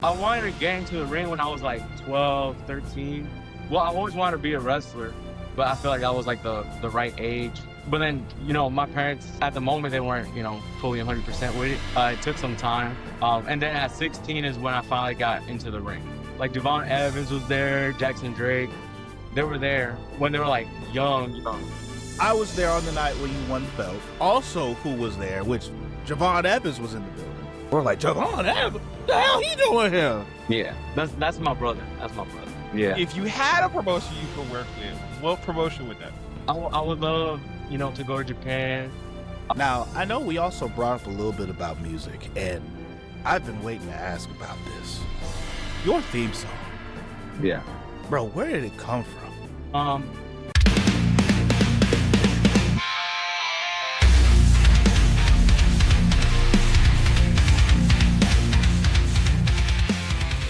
I wanted to get into the ring when I was like 12, 13. Well, I always wanted to be a wrestler, but I feel like I was like the right age. But then, my parents at the moment, they weren't, fully 100% with it. It took some time. And then at 16 is when I finally got into the ring. Like Devon Evans was there, Jackson Drake. They were there when they were like young. I was there on the night when you won the belt. Also, who was there, which Javon Evans was in the building. We're like, Javon Evans? What the hell he doing here? Yeah, that's my brother. That's my brother. Yeah. If you had a promotion you could work with, what promotion would that be? I would love, to go to Japan. Now, I know we also brought up a little bit about music, and I've been waiting to ask about this. Your theme song. Yeah. Bro, where did it come from?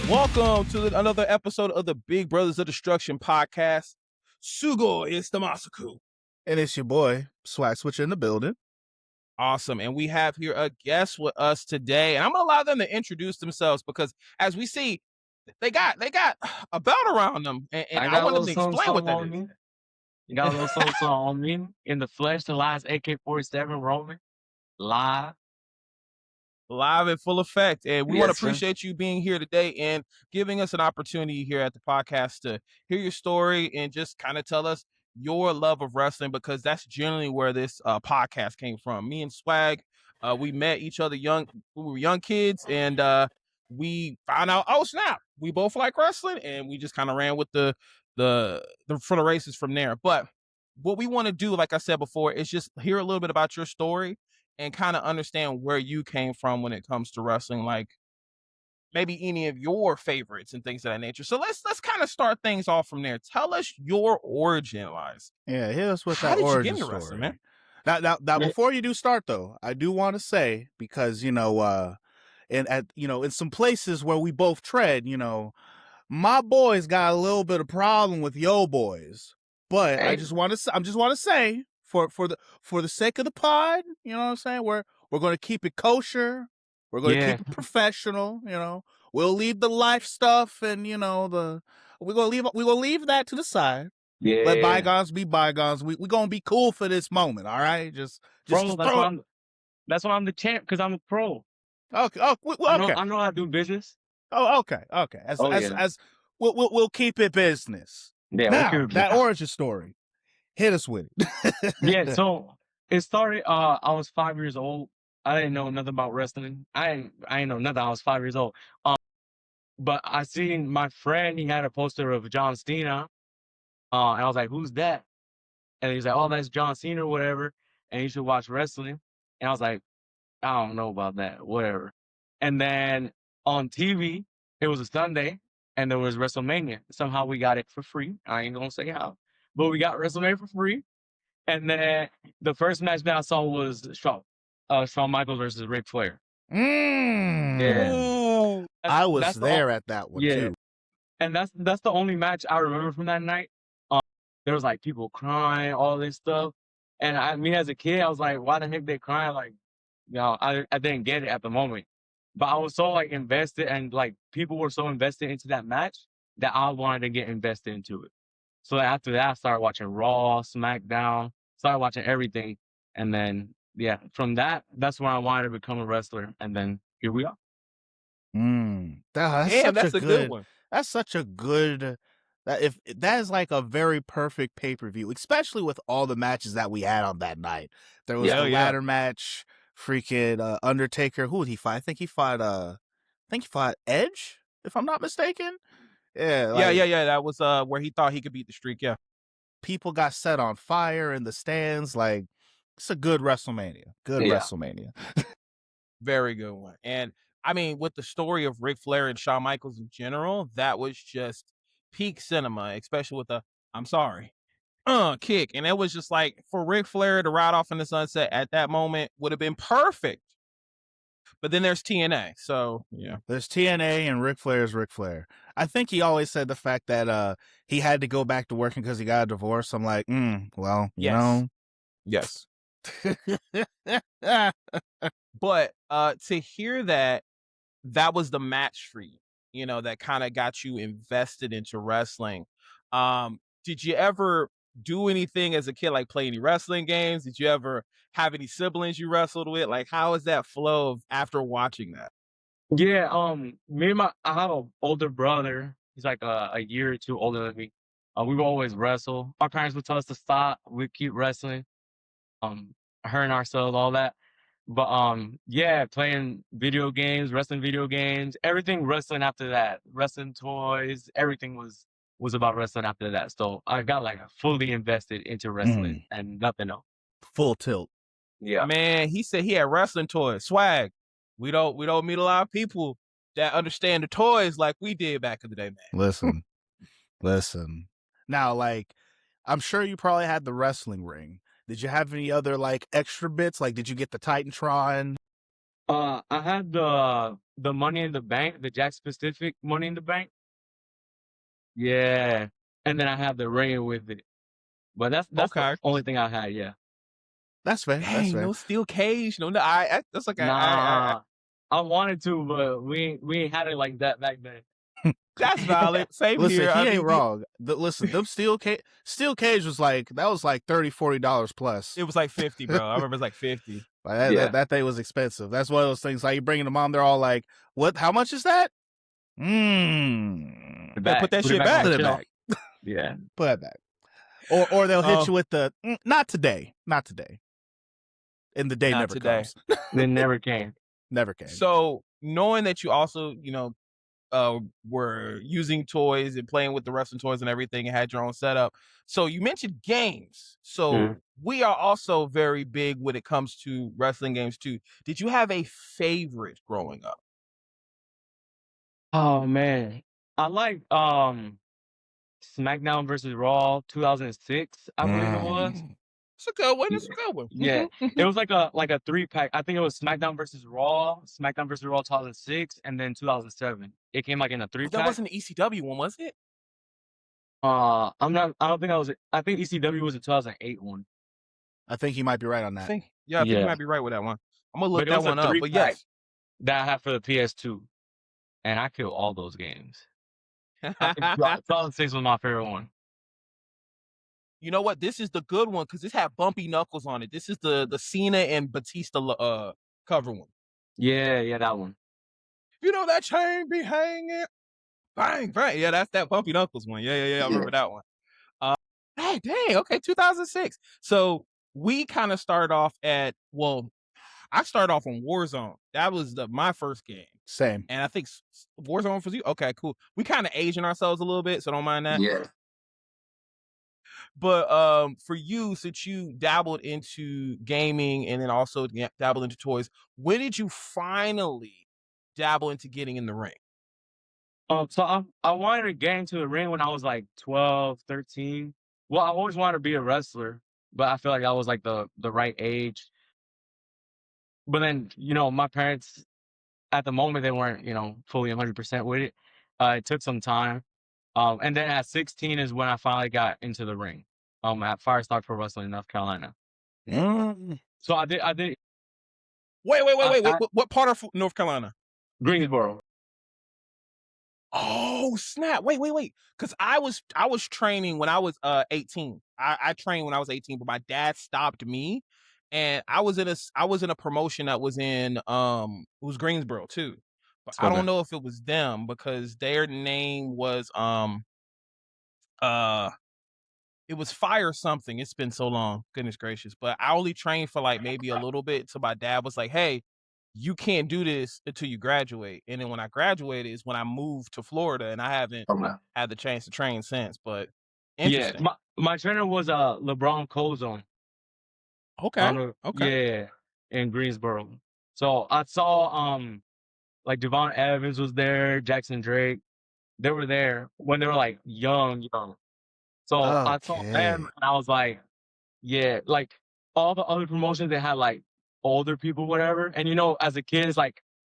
Welcome to another episode of the Big Brothers of Destruction podcast. Sugo is the Masaku. And it's your boy, Swag Switcher in the building. Awesome. And we have here a guest with us today. And I'm going to allow them to introduce themselves because as we see, they got a belt around them. And I want them to explain what that is. You got a little song on me. In the flesh, the last AK-47 rolling. Live in full effect. And we want to appreciate you being here today and giving us an opportunity here at the podcast to hear your story and just kind of tell us your love of wrestling, because that's generally where this podcast came from. Me and Swag, we met each other we were young kids, and we found out, oh snap, we both like wrestling, and we just kind of ran with the for the races from there. But what we want to do, like I said before, is just hear a little bit about your story and kind of understand where you came from when it comes to wrestling, like maybe any of your favorites and things of that nature. So let's kind of start things off from there. Tell us your origin lies. Yeah, hit us with How that did origin you get into story, wrestling, man? Now, before you do start though, I do want to say, because in some places where we both tread, my boys got a little bit of problem with yo boys. But I just want to say, for the sake of the pod, you know what I'm saying? We're going to keep it kosher. We're going to keep it professional. We'll leave the life stuff and we're gonna leave that to the side. Yeah. Let bygones be bygones. We're gonna be cool for this moment. All right, Bro, that's why I'm the champ, because I'm a pro. Okay. Oh, okay. I know how to do business. Oh, okay. As we'll keep it business. Yeah. Now, that origin story. Hit us with it. Yeah, so it started, I was 5 years old. I didn't know nothing about wrestling. I didn't know nothing. I was 5 years old. But I seen my friend, he had a poster of John Cena. And I was like, who's that? And he's like, oh, that's John Cena or whatever. And you should watch wrestling. And I was like, I don't know about that, whatever. And then on TV, it was a Sunday, and there was WrestleMania. Somehow we got it for free. I ain't gonna say how. But we got WrestleMania for free. And then the first match that I saw was Shawn Michaels versus Ric Flair. Yeah. I was there at that one too. And that's the only match I remember from that night. There was like people crying, all this stuff. And as a kid, I was like, why the heck they crying? Like, I didn't get it at the moment. But I was so like invested, and like people were so invested into that match that I wanted to get invested into it. So after that, I started watching Raw, SmackDown, started watching everything. And then, from that's when I wanted to become a wrestler. And then here we are. That's a good one. That's such a good, that is like a very perfect pay-per-view, especially with all the matches that we had on that night. There was the ladder match, freaking Undertaker. Who did he fight? I think he fought Edge, if I'm not mistaken. Yeah. That was where he thought he could beat the streak. Yeah. People got set on fire in the stands. Like, it's a good WrestleMania. WrestleMania. Very good one. And I mean, with the story of Ric Flair and Shawn Michaels in general, that was just peak cinema, especially with the "I'm sorry" kick. And it was just like, for Ric Flair to ride off in the sunset at that moment would have been perfect. But then there's TNA. So, yeah. There's TNA and Ric Flair's Ric Flair. I think he always said the fact that he had to go back to working because he got a divorce. I'm like, well, you know. Yes. But to hear that was the match for you. that kind of got you invested into wrestling. Did you ever do anything as a kid, like play any wrestling games? Did you ever have any siblings you wrestled with? Like, how is that flow of after watching that? Yeah, I have an older brother. He's like a year or two older than me. We would always wrestle. Our parents would tell us to stop. We'd keep wrestling, hurting ourselves, all that. But yeah, playing video games, wrestling video games, everything wrestling after that. Wrestling toys, everything was about wrestling after that. So I got like fully invested into wrestling and nothing else. Full tilt. Yeah. Man, he said he had wrestling toys, swag. We don't meet a lot of people that understand the toys like we did back in the day, man. Listen. Now, like, I'm sure you probably had the wrestling ring. Did you have any other like extra bits? Like, did you get the Titantron? I had the Money in the Bank, the Jack Specific Money in the Bank. Yeah, and then I have the ring with it. But that's the Okay. only thing I had. Yeah. That's fair. Dang, That's fair. no steel cage. No, that's like Nah, I wanted to, but we ain't had it like that back then. that's valid. Same Listen, here. he ain't wrong. Listen, them steel cage was like $30-$40 plus. It was like 50, bro. I remember it was like 50. Like that thing was expensive. That's one of those things. Like you bringing them on, they're all like, "What? How much is that?" Put that shit back. Put it back. Yeah. Put it back. Or they'll hit you with the not today. And the day never comes. They never came. Never came. So knowing that you also, were using toys and playing with the wrestling toys and everything and had your own setup. So you mentioned games. So we are also very big when it comes to wrestling games too. Did you have a favorite growing up? Oh man, I like SmackDown versus Raw 2006. I believe it was. It's a good one. It's a good one. Yeah, it was like a 3-pack. I think it was SmackDown versus Raw 2006, and then 2007. It came like in a 3-pack. That wasn't the ECW one, was it? I don't think I was. I think ECW was a 2008 one. I think he might be right on that. I think you might be right with that one. I'm gonna look that one up. But yes, that I have for the PS2, and I killed all those games. I think 2006 was my favorite one. You know what? This is the good one because this had bumpy knuckles on it. This is the Cena and Batista cover one. Yeah, that one. You know that chain be hanging, bang, bang. Yeah, that's that bumpy knuckles one. Yeah. I remember that one. Hey, dang. Okay, 2006. So we kind of started off I started off on Warzone. That was my first game. Same. And I think Warzone for you. Okay, cool. We kind of aging ourselves a little bit, so don't mind that. Yeah. But for you, since you dabbled into gaming and then also dabbled into toys, when did you finally dabble into getting in the ring? So I wanted to get into the ring when I was like 12, 13. Well, I always wanted to be a wrestler, but I feel like I was like the right age. But then, my parents at the moment they weren't, fully 100% with it. It took some time. And then at 16 is when I finally got into the ring. At Firestar Pro Wrestling in North Carolina. So I did. Wait. What part of North Carolina? Greensboro. Oh snap! Wait. Because I was training when I was 18. I trained when I was 18, but my dad stopped me, and I was in a promotion that was in it was Greensboro too, but I don't know if it was them because their name was it was Fire something. It's been so long, goodness gracious. But I only trained for like maybe a little bit. So my dad was like, "Hey, you can't do this until you graduate." And then when I graduated is when I moved to Florida, and I haven't had the chance to train since. But interesting. Yeah, my trainer was LeBron Cozone. Okay. Yeah, in Greensboro. So I saw like Devon Evans was there, Jackson Drake. They were there when they were like young. So I saw them and I was like, yeah, like all the other promotions they had like older people, whatever. And as a kid,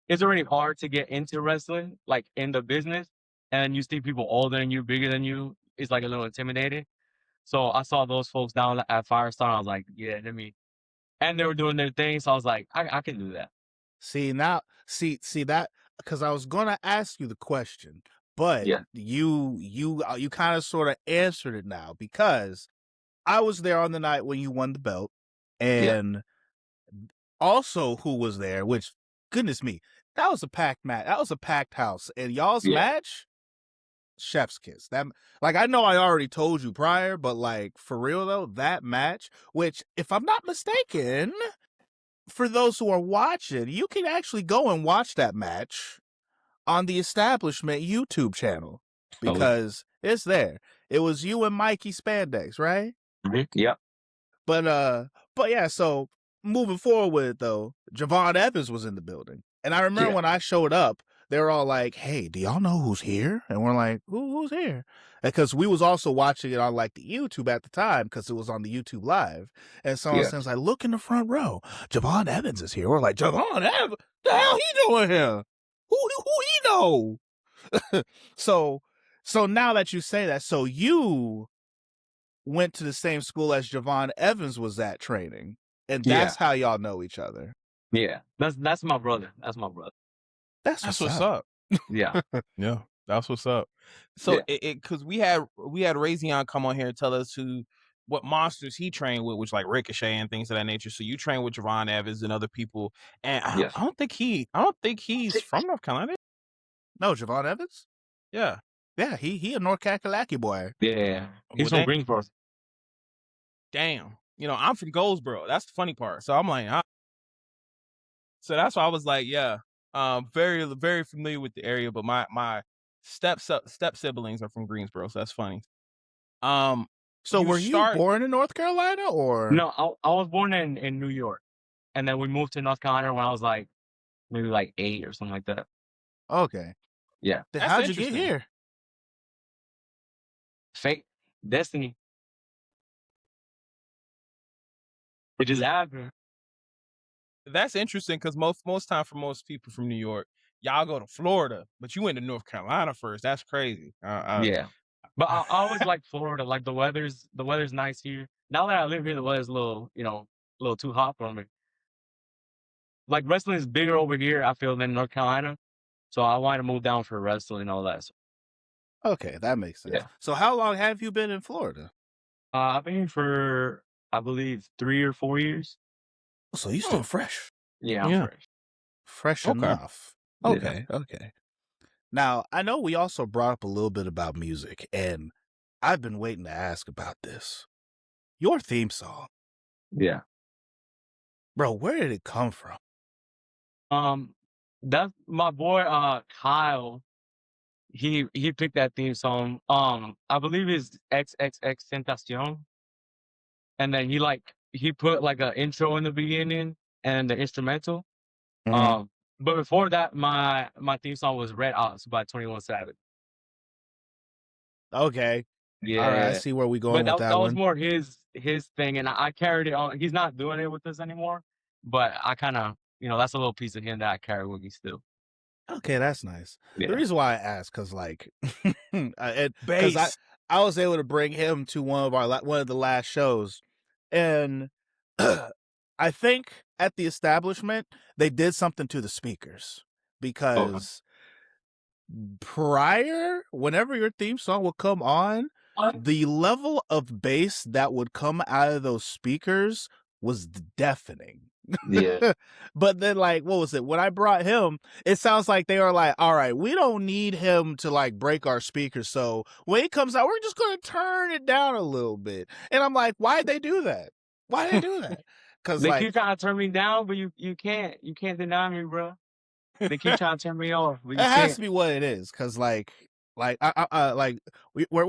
it's already hard to get into wrestling, like in the business. And you see people older than you, bigger than you, it's like a little intimidating. So I saw those folks down at Firestar. I was like, yeah, and they were doing their thing. So I was like, I can do that. See that because I was gonna ask you the question, but Yeah. you kind of sort of answered it now, because I was there on the night when you won the belt, and also who was there, which, goodness me, that was a packed match. That was a packed house, and y'all's match, chef's kiss. That, like, I know I already told you prior, but like, for real though, that match, which, if I'm not mistaken, for those who are watching, you can actually go and watch that match on the Establishment YouTube channel, because it's there. It was you and Mikey Spandex, right? Yep. But yeah, so moving forward with it though, Javon Evans was in the building. And I remember when I showed up, they were all like, "Hey, do y'all know who's here?" And we're like, who's here? Because we was also watching it on like the YouTube at the time, because it was on the YouTube live. And so I was like, "Look in the front row. Javon Evans is here." We're like, "Javon Evans? The hell he doing here? Who he know?" So now that you say that, so you went to the same school as Javon Evans was at training, and that's how y'all know each other. Yeah. That's my brother. That's my brother. That's what's up. Yeah. Yeah, that's what's up. So because we had Razion come on here and tell us what monsters he trained with, which like Ricochet and things of that nature. So you train with Javon Evans and other people, and I don't think he's from North Carolina. No, Javon Evans? Yeah. Yeah, he a North Kakalaki boy. Yeah. He's from Greensboro. Damn. You know, I'm from Goldsboro. That's the funny part. So I'm like, so that's why I was like, yeah, very, very familiar with the area, but my step siblings are from Greensboro, so that's funny. So were you born in North Carolina, or? No, I was born in New York, and then we moved to North Carolina when I was like maybe like 8 or something like that. Okay. Yeah. Then how'd you get here? Fate, destiny. It just happened. That's interesting, because most time for most people from New York, y'all go to Florida, but you went to North Carolina first. That's crazy. Yeah. But I always like Florida. Like the weather's nice here. Now that I live here, the weather's a little too hot for me. Like wrestling is bigger over here, I feel, than North Carolina. So I wanted to move down for wrestling and all that. Okay, that makes sense. Yeah. So how long have you been in Florida? I've been here for, I believe, 3 or 4 years. So you still fresh? Yeah, I'm fresh. Fresh enough. Okay. Now, I know we also brought up a little bit about music, and I've been waiting to ask about this. Your theme song. Yeah. Bro, where did it come from? That's my boy Kyle. He picked that theme song. I believe it's XXX Tentacion. And then he put like an intro in the beginning and the instrumental. But before that, my theme song was Red Ox by 21 Savage. Okay. Yeah. All right, I see where we going with that one. was more his thing, and I carried it on. He's not doing it with us anymore, but I kind of, that's a little piece of him that I carry with me still. Okay, that's nice. Yeah. The reason why I asked, because like, because I was able to bring him to one of the last shows, and I think at the Establishment they did something to the speakers, because prior, whenever your theme song would come on, the level of bass that would come out of those speakers was deafening. Yeah. But then, like, what was it? When I brought him, it sounds like they were like, all right, we don't need him to like break our speakers. So when he comes out, we're just going to turn it down a little bit. And I'm like, why'd they do that? Why'd they do that? Because they keep trying to turn me down, but you can't deny me, bro. They keep trying to turn me off. But it has to be what it is. Because we're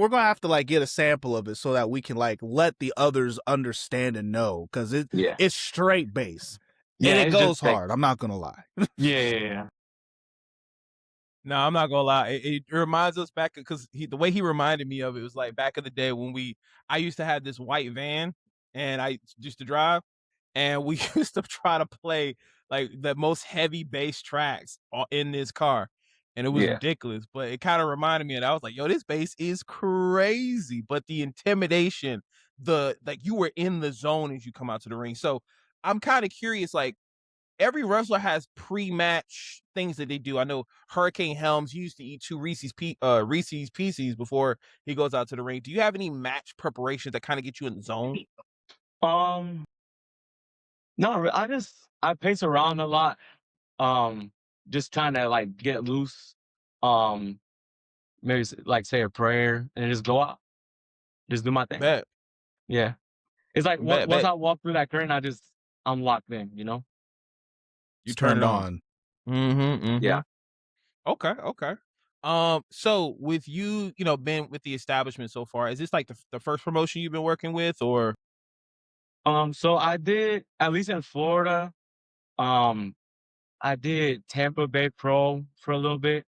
gonna have to like get a sample of it so that we can like let the others understand and know, because it's straight bass and it goes hard. I'm not gonna lie. Yeah. No, I'm not gonna lie. It reminds us back, because the way he reminded me of it was like back in the day when I used to have this white van and I used to drive, and we used to try to play like the most heavy bass tracks in this car. And it was ridiculous, but it kind of reminded me, and I was like, yo, this bass is crazy. But the intimidation, like you were in the zone as you come out to the ring. So I'm kind of curious, like, every wrestler has pre-match things that they do. I know Hurricane Helms used to eat 2 Reese's Pieces before he goes out to the ring. Do you have any match preparations that kind of get you in the zone? No, I pace around a lot. Just trying to like get loose. Um, maybe like say a prayer and just go out. Just do my thing. Bet. Yeah. It's like Bet, once bet. I walk through that curtain, I'm locked in, you know? You It's turn it turned on. Yeah. Okay, okay. So with you, been with the establishment so far, is this like the first promotion you've been working with, or? So I did, at least in Florida, um, I did Tampa Bay Pro for a little bit.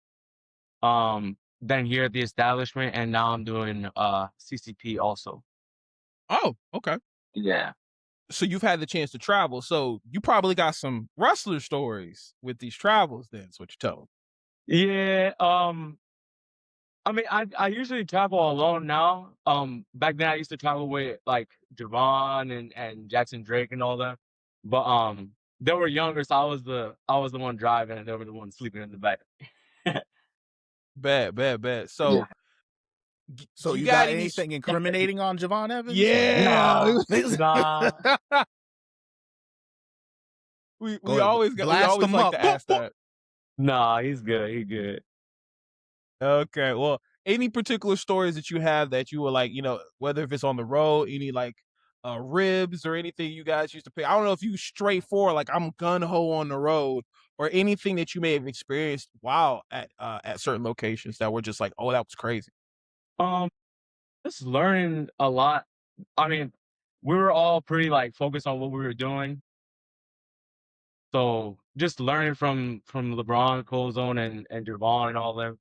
Then here at the establishment, and now I'm doing CCP also. Oh, okay. Yeah. So you've had the chance to travel. So you probably got some wrestler stories with these travels. Then, is what you tell them. Yeah. I mean, I usually travel alone now. Back then I used to travel with like Javon and Jackson Drake and all that. But they were younger, so I was the one driving and they were the one sleeping in the back. Bet, bet, bet. Yeah. So, So you you got got any? anything incriminating on Javon Evans? Yeah, Nah. we always blast him like up. to ask that. Nah, he's good. He good. Okay, well, any particular stories that you have that you were like, whether if it's on the road, any like ribs or anything you guys used to pay. I don't know if you straightforward like I'm gun ho on the road, or anything that you may have experienced while at certain locations that were just like, oh, that was crazy. Um, just learning a lot. I mean, we were all pretty like focused on what we were doing. So just learning from LeBron, Colzone, and Javon and all them.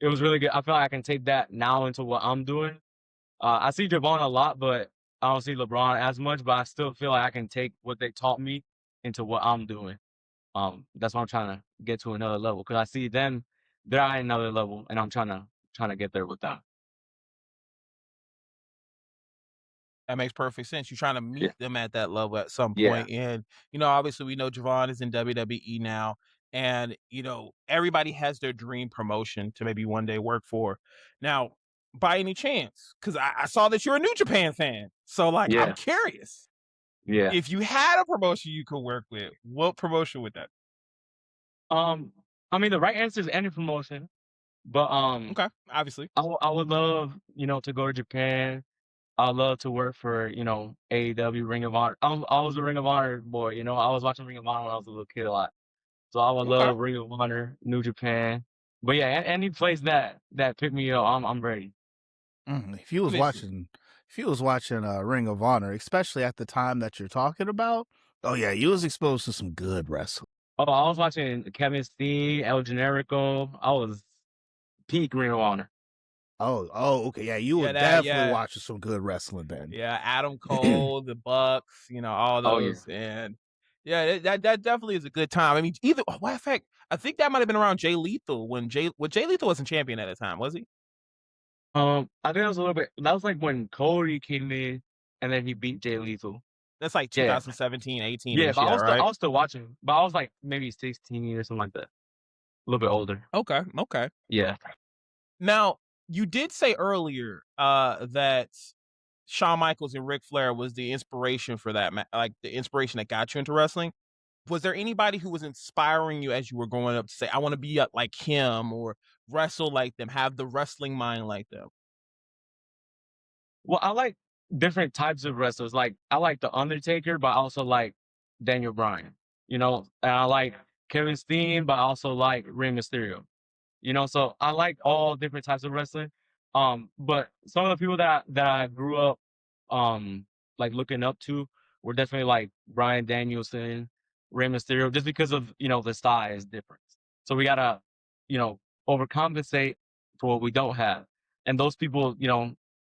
It was really good. I feel like I can take that now into what I'm doing. I see Javon a lot, but I don't see LeBron as much. But I still feel like I can take what they taught me into what I'm doing. That's why I'm trying to get to another level because I see them, they're at another level, and I'm trying to get there with them. That makes perfect sense. You're trying to Yeah. meet them at that level at some Yeah. point. And, obviously we know Javon is in WWE now. And, everybody has their dream promotion to maybe one day work for. Now, by any chance, because I saw that you're a New Japan fan. So, like, I'm Yeah. curious. Yeah. If you had a promotion you could work with, what promotion would that be? I mean, the right answer is any promotion, but Okay, obviously. I would love, to go to Japan. I love to work for, AEW, Ring of Honor. I was a Ring of Honor boy, I was watching Ring of Honor when I was a little kid a lot. So I would Okay. love Ring of Honor, New Japan. But yeah, any place that picked me up, I'm ready. If he was watching Ring of Honor, especially at the time that you're talking about, oh yeah, you was exposed to some good wrestling. Oh, I was watching Kevin Steen, El Generico. I was peak Ring of Honor. Oh, okay, yeah, you were definitely watching some good wrestling then. Yeah, Adam Cole, the Bucks, all those, and yeah, that definitely is a good time. I mean, in fact, I think that might have been around Jay Lethal when Jay Lethal wasn't champion at the time, was he? I think that was a little bit. That was like when Cody came in, and then he beat Jay Lethal. That's like 2017, 18. Yeah, but right? I was still watching, but I was like maybe 16 or something like that, a little bit older. Okay. Yeah. Now, you did say earlier that Shawn Michaels and Ric Flair was the inspiration for that, like the inspiration that got you into wrestling. Was there anybody who was inspiring you as you were growing up to say, I want to be like him or wrestle like them, have the wrestling mind like them? Well, I like different types of wrestlers. Like I like the Undertaker, but I also like Daniel Bryan. And I like Kevin Steen, but I also like Rey Mysterio. So I like all different types of wrestling. But some of the people that I grew up like looking up to were definitely like Bryan Danielson, Rey Mysterio, just because of the style is different. So we gotta overcompensate for what we don't have. And those people,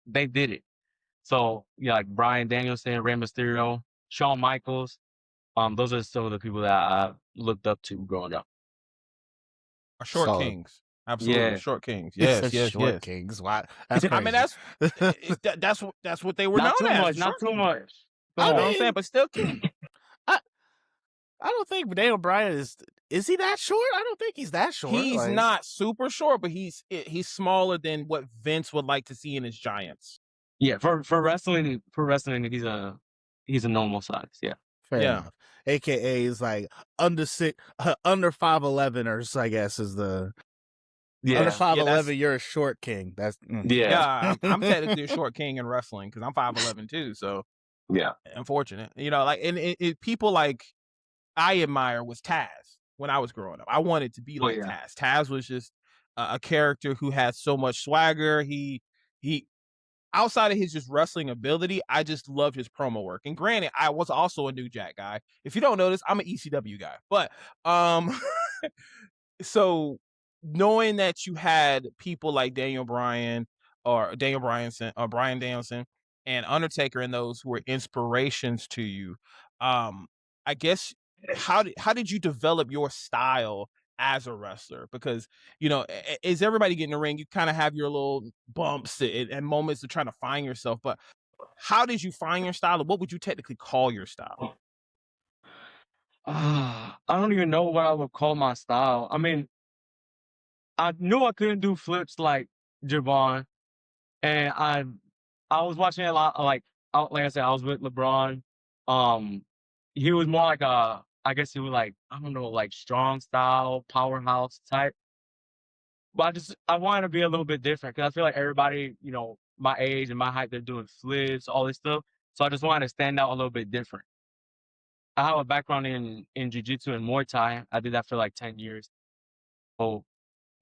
they did it. So yeah, like Bryan Danielson, Rey Mysterio, Shawn Michaels. Those are some of the people that I looked up to growing up. Are short Solid. kings. Absolutely. Yeah. Short kings. He said Yes. short kings. Wow, that's crazy. I mean, that's what they were Not known too as. much, not too much. You know what I'm saying? But still king. I don't think Daniel Bryan is he that short? I don't think he's that short. He's like, not super short, but he's smaller than what Vince would like to see in his giants. Yeah, for wrestling, he's a normal size. Yeah. Fair enough. AKA is like under 5'11", or I guess is the under 5'11". You're a short king. That's yeah. I'm technically a short king in wrestling because I'm 5'11" too. So yeah, unfortunate, like, and people like I admire was Taz when I was growing up. I wanted to be like Taz. Taz was just a character who had so much swagger. He outside of his just wrestling ability, I just loved his promo work. And granted, I was also a New Jack guy. If you don't notice, I'm an ECW guy. But so knowing that you had people like Daniel Bryan or Bryan Danielson and Undertaker and those who were inspirations to you, I guess how did you develop your style as a wrestler? Because as everybody get in the ring, you kind of have your little bumps and moments of trying to find yourself. But how did you find your style, and what would you technically call your style? I don't even know what I would call my style. I mean, I knew I couldn't do flips like Javon, and I was watching a lot. Like I said, I was with LeBron. Um, he was more like I guess he was like, I don't know, like strong style, powerhouse type. But I wanted to be a little bit different because I feel like everybody, my age and my height, they're doing flips, all this stuff. So I just wanted to stand out a little bit different. I have a background in jiu-jitsu and Muay Thai. I did that for like 10 years. So,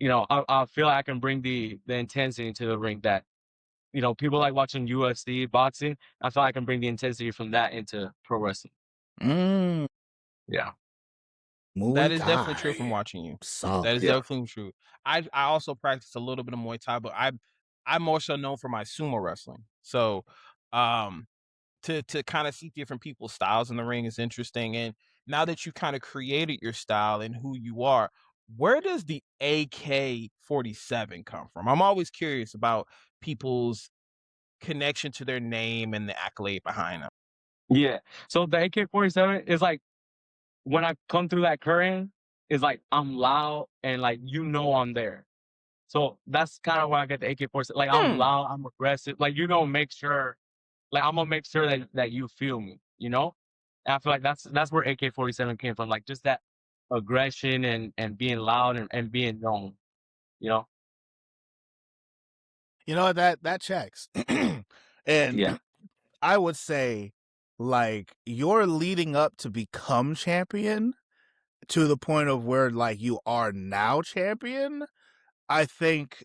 I feel like I can bring the intensity to the ring that, people like watching UFC, boxing. I feel like I can bring the intensity from that into pro wrestling. Yeah. That is definitely true from watching you. That is definitely true. I also practice a little bit of Muay Thai, but I'm more so known for my sumo wrestling. So, to kind of see different people's styles in the ring is interesting. And now that you kind of created your style and who you are, where does the AK-47 come from? I'm always curious about people's connection to their name and the accolade behind them. Yeah. So the AK-47 is like when I come through that curtain, it's like I'm loud and like I'm there. So that's kind of where I get the AK-47. Like I'm loud, I'm aggressive. Like make sure, like I'm gonna make sure that you feel me. And I feel like that's where AK-47 came from. Like just that aggression and being loud and being known. You know. That checks. And I would say, like, you're leading up to become champion to the point of where, like, you are now champion, I think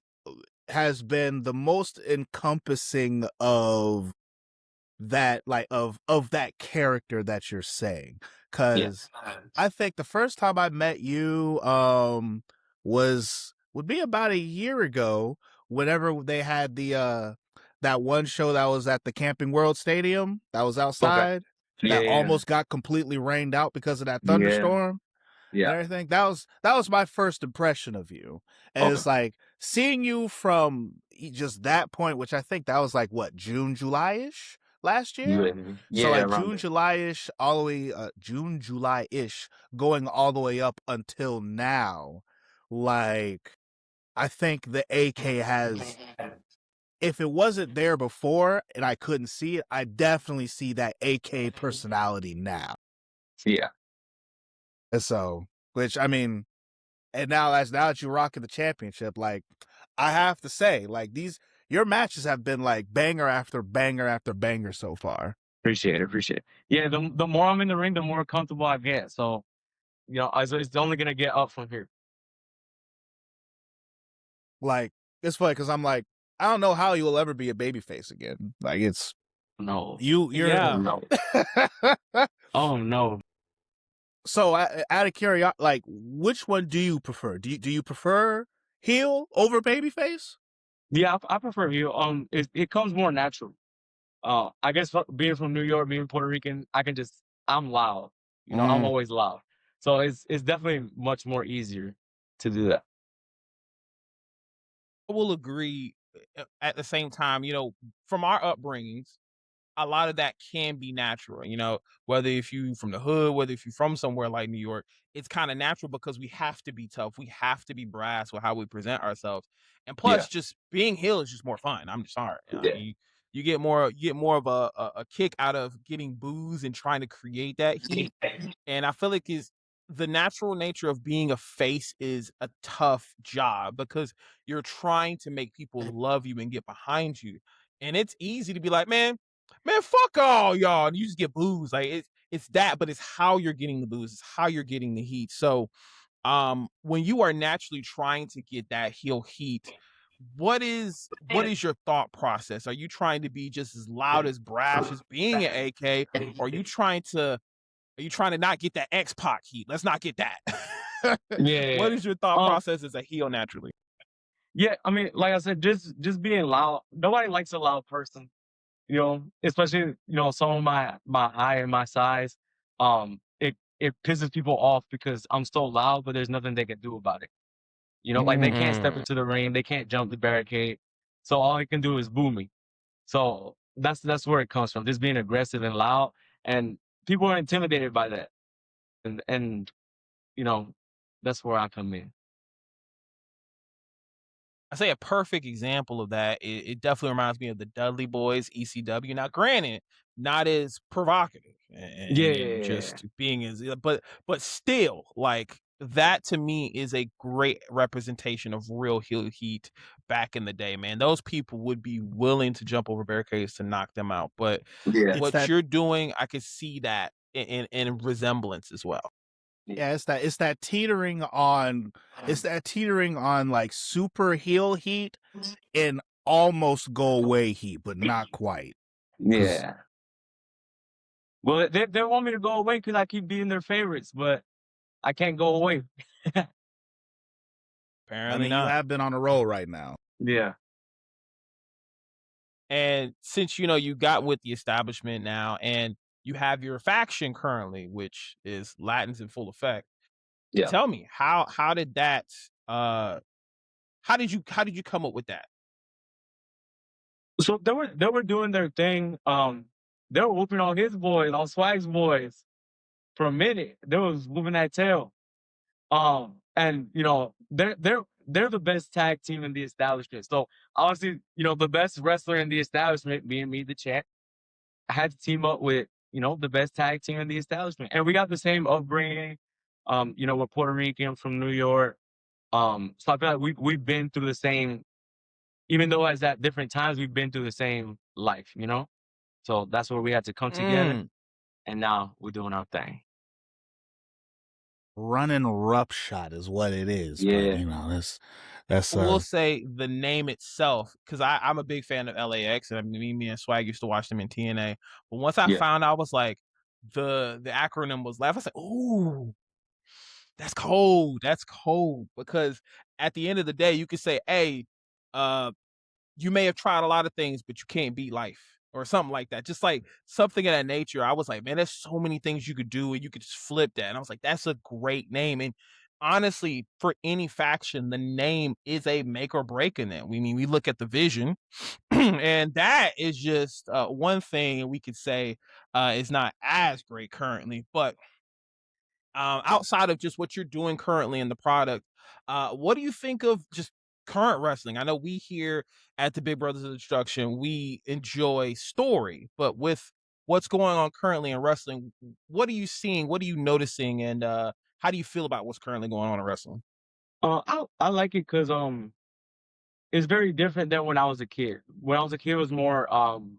has been the most encompassing of that, like, of that character that you're saying. Because I think the first time I met you would be about a year ago, whenever they had the that one show that was at the Camping World Stadium that was outside, that almost got completely rained out because of that thunderstorm. And everything. That was my first impression of you. And it's like seeing you from just that point, which I think that was like what, June, July-ish last year. So like June, July-ish, all the way June, July-ish, going all the way up until now. Like, I think the AK has, if it wasn't there before and I couldn't see it, I definitely see that AK personality now. Yeah. And so, which, I mean, and now that you're rocking the championship, like, I have to say, like, your matches have been like banger after banger after banger so far. Appreciate it. Yeah, the more I'm in the ring, the more comfortable I get. So, it's only gonna get up from here. Like, it's funny because I'm like, I don't know how you will ever be a babyface again. Like, it's no, you're no. Oh no. So, out of curiosity, like, which one do you prefer? Do you prefer heel over babyface? Yeah, I prefer heel. It comes more natural. I guess being from New York, being Puerto Rican, I'm loud. I'm always loud. So it's definitely much more easier to do that. I will agree. At the same time, from our upbringings, a lot of that can be natural, you know, whether if you from the hood, whether if you from somewhere like New York, it's kind of natural because we have to be tough. We have to be brass with how we present ourselves. And Yeah. plus just being heel is just more fun. I'm just sorry. Yeah. You get more of a kick out of getting booze and trying to create that heat. And I feel like is the natural nature of being a face is a tough job because you're trying to make people love you and get behind you. And it's easy to be like, man, fuck all y'all. And you just get booze. Like it's that, but it's how you're getting the booze, it's how you're getting the heat. So when you are naturally trying to get that heel heat, what is your thought process? Are you trying to be just as loud as brash as being an AK? Or are you trying to not get that X-Pac heat? Let's not get that. Yeah. What is your thought process as a heel naturally? Yeah, I mean, like I said, just being loud. Nobody likes a loud person, you know, especially, you know, some of my height and my size. It pisses people off because I'm so loud, but there's nothing they can do about it. You know, like they can't step into the ring, they can't jump the barricade. So all they can do is boo me. So that's where it comes from. Just being aggressive and loud, and people are intimidated by that. And you know, that's where I come in. I say a perfect example of that. It definitely reminds me of the Dudley Boys, ECW. Now, granted, not as provocative and Yeah. just being as, but still, like that to me is a great representation of real heel heat back in the day. Man, those people would be willing to jump over barricades to knock them out. But Yeah. It's what that you're doing, I could see that in resemblance as well. yeah, it's that teetering on like super heel heat and almost go away heat, but not quite. Yeah. Well, they want me to go away because I keep being their favorites, but I can't go away. I Apparently mean, you not. have been on a roll right now. Yeah. And since you know you got with the establishment now and you have your faction currently, which is Latins in full effect. Yeah. Tell me, how did that how did you come up with that? So they were doing their thing. They were whooping on his boys, on Swag's boys for a minute. They was moving that tail. And you know, they're the best tag team in the establishment. So obviously, you know, the best wrestler in the establishment, being me, the champ, I had to team up with, you know, the best tag team in the establishment. And we got the same upbringing. You know, we're Puerto Rican from New York. So I feel like we've been through the same, even though as at different times we've been through the same life, you know? So that's where we had to come together, Mm. and now we're doing our thing. Running roughshod is what it is, but Yeah. you know, that's We'll say the name itself, because I'm a big fan of LAX, and I mean, me and Swag used to watch them in TNA. But once I Yeah. found out, I was like, the acronym was left. I was like, ooh, that's cold. That's cold. Because at the end of the day, you could say, hey, you may have tried a lot of things, but you can't beat life or something like that. Just like something of that nature. I was like, man, there's so many things you could do and you could just flip that. And I was like, that's a great name. And honestly, for any faction, the name is a make or break in it. We mean, we look at the vision and that is just one thing we could say is not as great currently, but outside of just what you're doing currently in the product, what do you think of just current wrestling? I know we here at the Big Brothers of Destruction, we enjoy story, but with what's going on currently in wrestling, what are you seeing? What are you noticing? And how do you feel about what's currently going on in wrestling? I like it because it's very different than when I was a kid. When I was a kid, it was more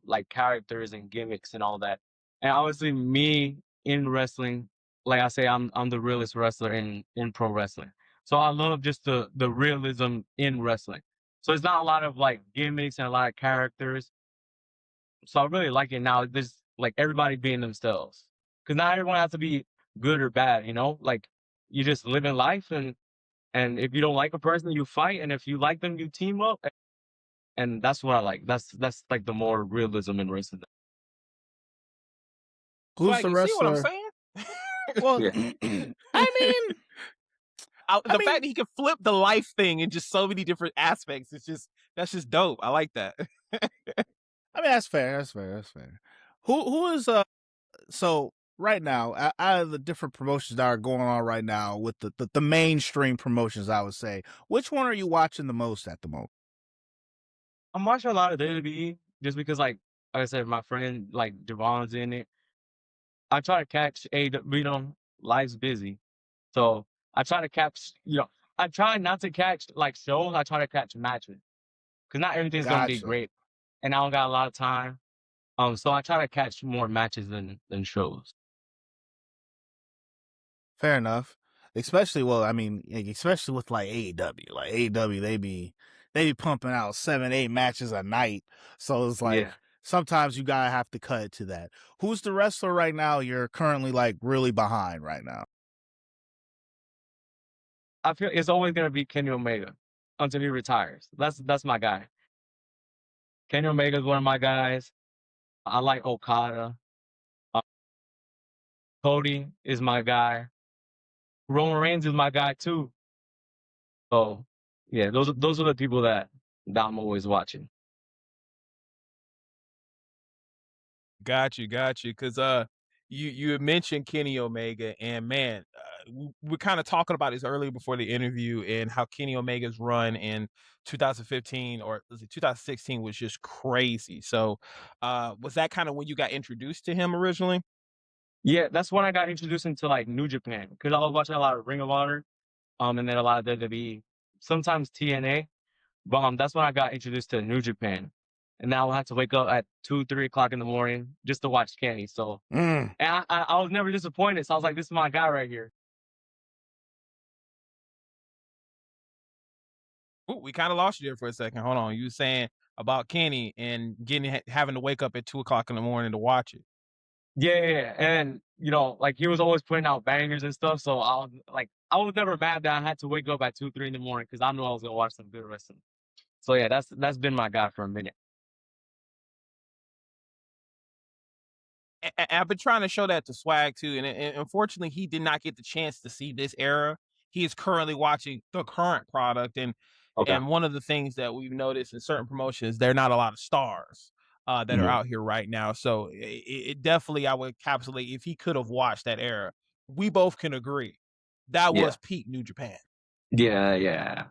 like characters and gimmicks and all that. And obviously, me in wrestling, like I say, I'm the realest wrestler in pro wrestling. So I love just the realism in wrestling. So it's not a lot of like gimmicks and a lot of characters. So I really like it now. There's like everybody being themselves, because not everyone has to be good or bad. You know, like you just live in life, and if you don't like a person, you fight, and if you like them, you team up. And that's what I like. That's like the more realism in wrestling. who's Swag, the you see what I'm wrestler. saying? Well, Yeah. The mean, fact that he can flip the life thing in just so many different aspects, that's just dope. I like that. I mean, that's fair. That's fair. That's fair. Who is so right now, out of the different promotions that are going on right now with the mainstream promotions, I would say, which one are you watching the most at the moment? I'm watching a lot of WWE just because, like I said, my friend like Javon's in it. I try to catch life's busy, so I try to catch. I try not to catch like shows. I try to catch matches because not everything's gonna be Gotcha. great, and I don't got a lot of time. So I try to catch more matches than shows. Fair enough. Especially, well, I mean, especially with like AEW. Like AEW, they be pumping out 7, 8 matches a night. So it's like Yeah, sometimes you gotta have to cut it to that. Who's the wrestler right now you're currently like really behind right now? I feel it's always gonna be Kenny Omega until he retires. That's my guy. Kenny Omega is one of my guys. I like Okada. Uh, Cody is my guy. Roman Reigns is my guy too. So yeah, those are the people that I'm always watching. Got you, got you. Because you had mentioned Kenny Omega, and man, we're kind of talking about this earlier before the interview, and how Kenny Omega's run in 2015 or was it 2016 was just crazy. So, was that kind of when you got introduced to him originally? Yeah, that's when I got introduced into like New Japan because I was watching a lot of Ring of Honor, and then a lot of WWE, sometimes TNA. But that's when I got introduced to New Japan, and now I have to wake up at 2, 3 o'clock in the morning just to watch Kenny. So, Mm. and I was never disappointed. So I was like, this is my guy right here. Ooh, we kind of lost you there for a second. Hold on, you were saying about Kenny and having to wake up at 2 o'clock in the morning to watch it. Yeah, yeah, yeah. And like he was always putting out bangers and stuff. So I was never mad that I had to wake up at 2, 3 in the morning because I knew I was gonna watch some good wrestling. So yeah, that's been my guy for a minute. I've been trying to show that to Swag too, and unfortunately, he did not get the chance to see this era. He is currently watching the current product, and Okay. one of the things that we've noticed in certain promotions, there are not a lot of stars that are Mhm. out here right now. So it definitely, I would encapsulate if he could have watched that era. We both can agree that Yeah. was peak New Japan. Yeah, yeah.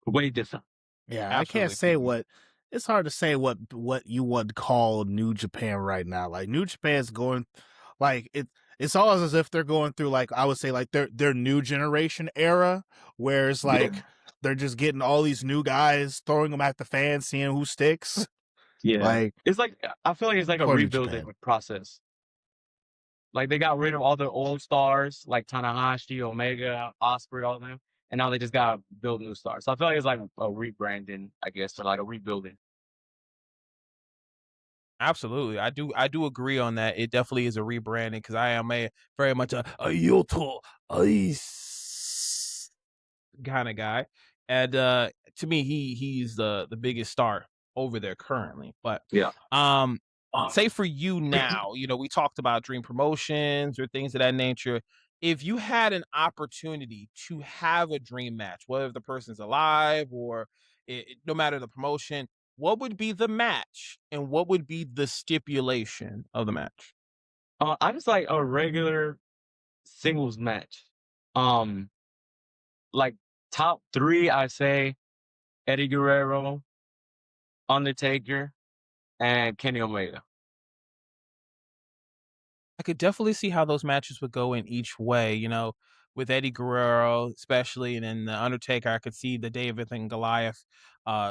Way different. Yeah, I can't Absolutely say peak. what. It's hard to say what you would call New Japan right now. Like New Japan's going, like it's almost as if they're going through, like I would say, like their new generation era, where it's like Yeah. they're just getting all these new guys, throwing them at the fans, seeing who sticks. Yeah. Like It's like I feel like it's like a poor New rebuilding Japan. process. Like they got rid of all the old stars like Tanahashi, Omega, Osprey, all of them, and now they just gotta build new stars. So I feel like it's like a rebranding, I guess, or like a rebuilding. Absolutely. I do agree on that. It definitely is a rebranding because I am a very much a Yoto Ice kind of guy. And to me, he's the biggest star over there currently. But Yeah. um Uh, say for you now, we talked about dream promotions or things of that nature. If you had an opportunity to have a dream match, whether the person's alive or no matter the promotion, what would be the match and what would be the stipulation of the match? I just like a regular singles match. Um, like top three, I say Eddie Guerrero, Undertaker, and Kenny Omega. I could definitely see how those matches would go in each way, with Eddie Guerrero, especially, and then the Undertaker. I could see the David and Goliath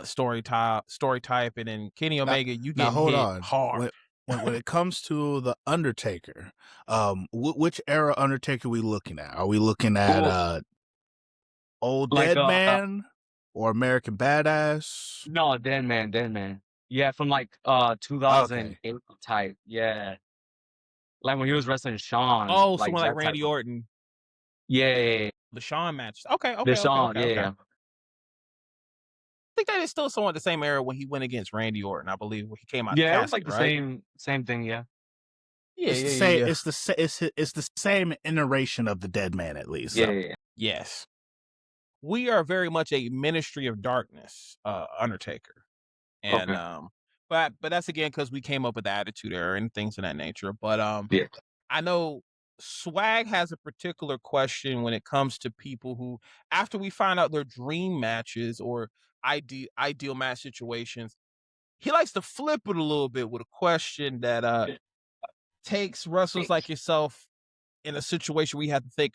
story type, and then Kenny Now, Omega, you now getting hold hit on. hard. When it comes to the Undertaker, which era Undertaker we looking at? Are we looking at Well, Old like Dead Man or American Badass? no, Dead Man. Yeah, from like Okay. 2008 type. Yeah. Like when he was wrestling Shawn, Oh, like someone like that type Randy of Orton, yeah, yeah, yeah. the Shawn match. Okay, The okay, okay, Shawn, okay, yeah, okay. yeah. I think that is still somewhat the same era when he went against Randy Orton, I believe, when he came out the Yeah, it was like casket, the right? same thing, yeah. Yeah, It's the yeah, yeah, same. yeah. It's the same iteration of the Dead Man, at least. Yeah, So. yeah, yeah. Yes. We are very much a ministry of darkness, Undertaker. And Okay. but that's again because we came up with the Attitude Era and things of that nature. But Yeah. I know Swag has a particular question when it comes to people who, after we find out their dream matches or ideal match situations, he likes to flip it a little bit with a question that takes wrestlers like yourself in a situation where you have to think,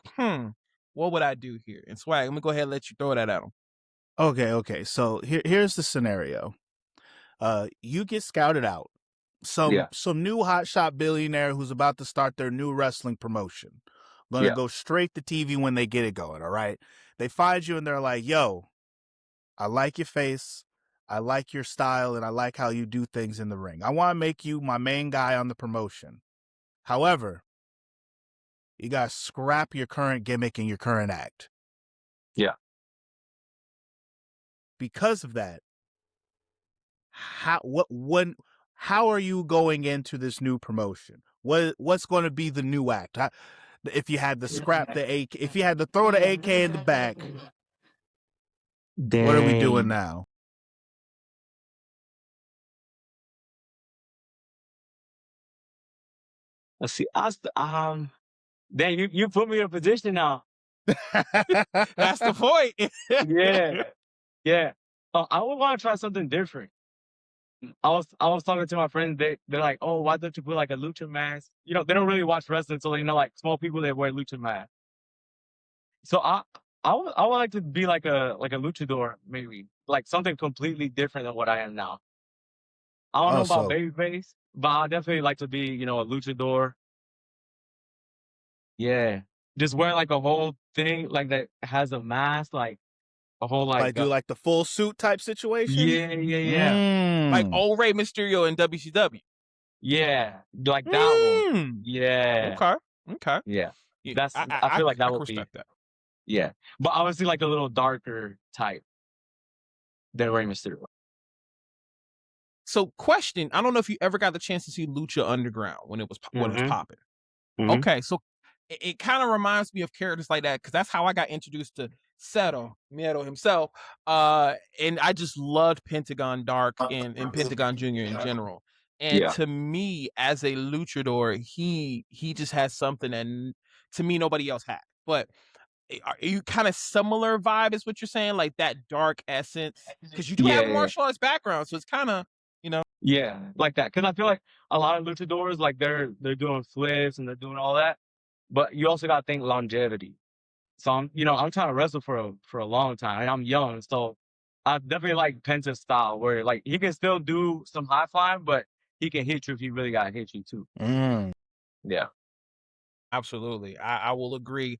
what would I do here? And Swag, let me go ahead and let you throw that at him. Okay. So here's the scenario. You get scouted out. Some new hotshot billionaire who's about to start their new wrestling promotion. Gonna go straight to TV when they get it going, all right? They find you and they're like, yo, I like your face, I like your style, and I like how you do things in the ring. I want to make you my main guy on the promotion. However, you gotta scrap your current gimmick and your current act. Yeah. Because of that, how are you going into this new promotion? What's going to be the new act? If you had to scrap the AK, if you had to throw the AK in the back, what are we doing now? Let's see. Then you put me in a position now. That's the point. Yeah. I would want to try something different. I was talking to my friends. They're like, oh, why don't you put like a lucha mask? You know, they don't really watch wrestling, so they know like small people that wear lucha masks. So I would like to be like a luchador, maybe like something completely different than what I am now. I don't know about babyface, but I definitely like to be, a luchador. Yeah, just wearing like a whole thing like that has a mask, like a whole like do like the full suit type situation. Yeah. Like old Rey Mysterio in WCW. Yeah, like that one. Yeah. Okay. Yeah. Yeah, I feel like that would be. That. Yeah, but obviously like a little darker type than Rey Mysterio. So, question: I don't know if you ever got the chance to see Lucha Underground when it was popping. Mhm. Okay, so it kind of reminds me of characters like that because that's how I got introduced to Miedo himself. And I just loved Pentagon Dark and Pentagon Junior in general. And Yeah. to me, as a luchador, he just has something that to me nobody else had. But are you kind of similar vibe is what you're saying, like that dark essence? Because you do have a martial arts background, so it's kind of Yeah, like that. Because I feel like a lot of luchadors, like they're doing flips and they're doing all that, but you also got to think longevity. So I'm trying to wrestle for a long time, and I'm young, so I definitely like Penta's style, where like he can still do some high flying, but he can hit you if he really got to hit you too. Yeah. Absolutely. I will agree.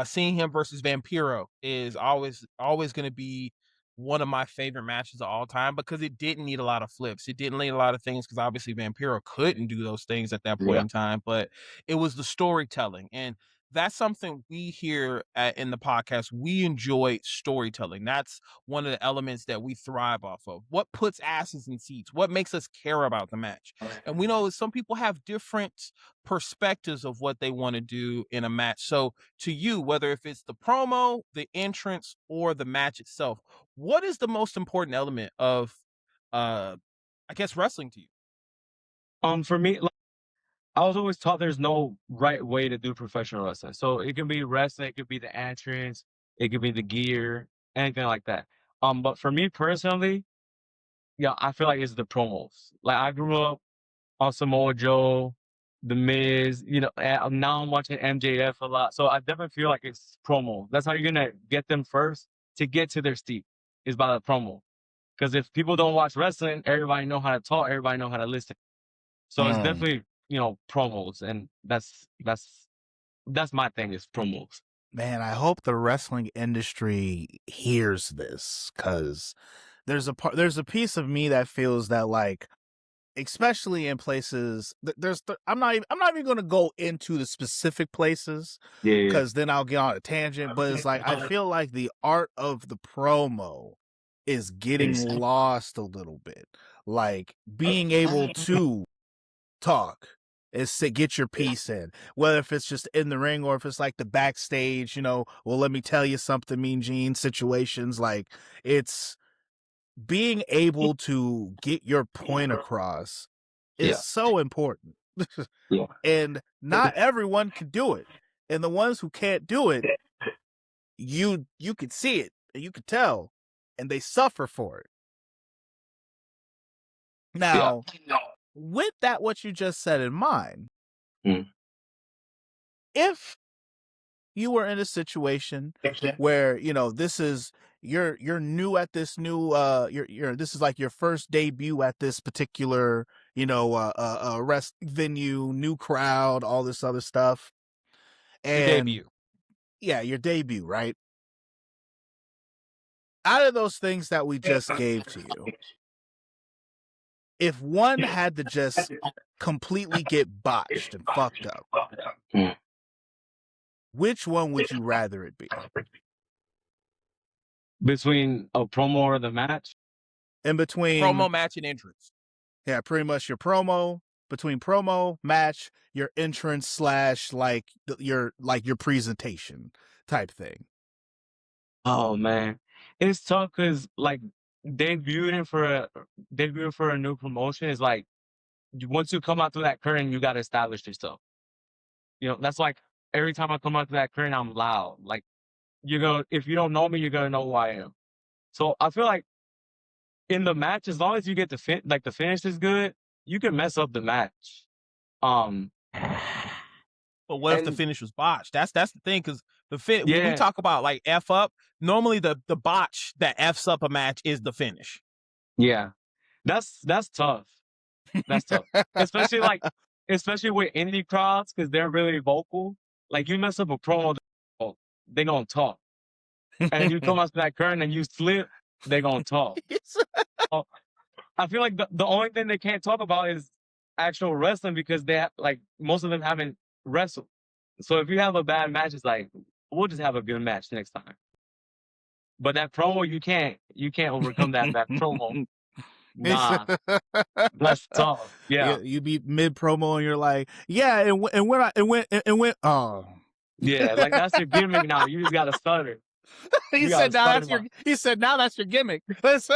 Seeing him versus Vampiro is always going to be one of my favorite matches of all time because it didn't need a lot of flips. It didn't need a lot of things because obviously Vampiro couldn't do those things at that point Yeah. in time, but it was the storytelling. And that's something we here in the podcast. We enjoy storytelling. That's one of the elements that we thrive off of. What puts asses in seats? What makes us care about the match? And we know some people have different perspectives of what they want to do in a match. So to you, whether if it's the promo, the entrance, or the match itself, what is the most important element of I guess wrestling to you? For me, like, I was always taught there's no right way to do professional wrestling. So it can be wrestling, it could be the entrance, it could be the gear, anything like that. But for me personally, yeah, I feel like it's the promos. Like I grew up on Samoa Joe, The Miz, and now I'm watching MJF a lot. So I definitely feel like it's promo. That's how you're gonna get them first to get to their seat is by the promo. Because if people don't watch wrestling, everybody know how to talk, everybody know how to listen. So it's definitely, promos, and that's my thing is promos. Man, I hope the wrestling industry hears this because there's a piece of me that feels that like, especially in places I'm not even going to go into the specific places Yeah. because then I'll get on a tangent. But it's like I feel like the art of the promo is getting lost a little bit. Like being able to talk is to get your piece in, whether if it's just in the ring or if it's like the backstage, well, let me tell you something, Mean Gene situations. Like it's being able to get your point across is so important. Yeah. And not everyone can do it. And the ones who can't do it, you can see it and you can tell, and they suffer for it. Now, with that, what you just said in mind, if you were in a situation where, you know, this is you're new at this new you're this is like your first debut at this particular, you know, rest venue, new crowd, all this other stuff. And Your debut. Yeah, your debut, right? Out of those things that we just gave to you, if one had to just completely get botched and fucked up, which one would you rather it be? Between a promo or the match? In between Promo, match, and entrance. Yeah, pretty much your promo, between promo, match, your entrance / like your presentation type thing. Oh man, it's tough because like debuting for a new promotion is like once you come out through that curtain, you gotta establish yourself. You know, that's like every time I come out to that curtain, I'm loud. Like if you don't know me, you're gonna know who I am. So I feel like in the match, as long as you get the finish is good, you can mess up the match. But what if the finish was botched? That's the thing, because when we Yeah. talk about like F up, normally the botch that F's up a match is the finish. Yeah. That's tough. That's tough. Especially with indie crowds, because they're really vocal. Like you mess up a promo, they gonna talk. And you come out to that curtain and you slip, they gonna talk. So, I feel like the only thing they can't talk about is actual wrestling because most of them haven't wrestled. So if you have a bad match, it's like we'll just have a good match next time. But that promo, you can't overcome that promo. Nah, that's tough. Yeah. You be mid promo and you're like, yeah, and when Yeah, like that's your gimmick now. You just gotta stutter. He said now that's your gimmick.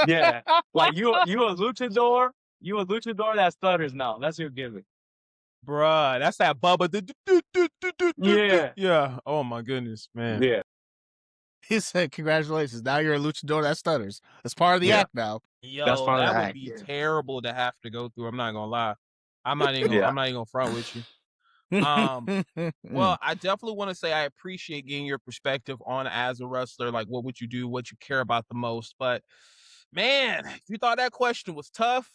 Yeah. Like you a luchador, that stutters now. That's your gimmick. Bruh, that's that Bubba. Yeah. Yeah. Oh my goodness, man. Yeah. He said, congratulations. Now you're a luchador that stutters. That's part of the act now. Yo, That's part of that the would act, be yeah. terrible to have to go through. I'm not gonna lie. I'm not even gonna front with you. Well, I definitely want to say I appreciate getting your perspective on as a wrestler, like what would you do, what you care about the most. But man, if you thought that question was tough,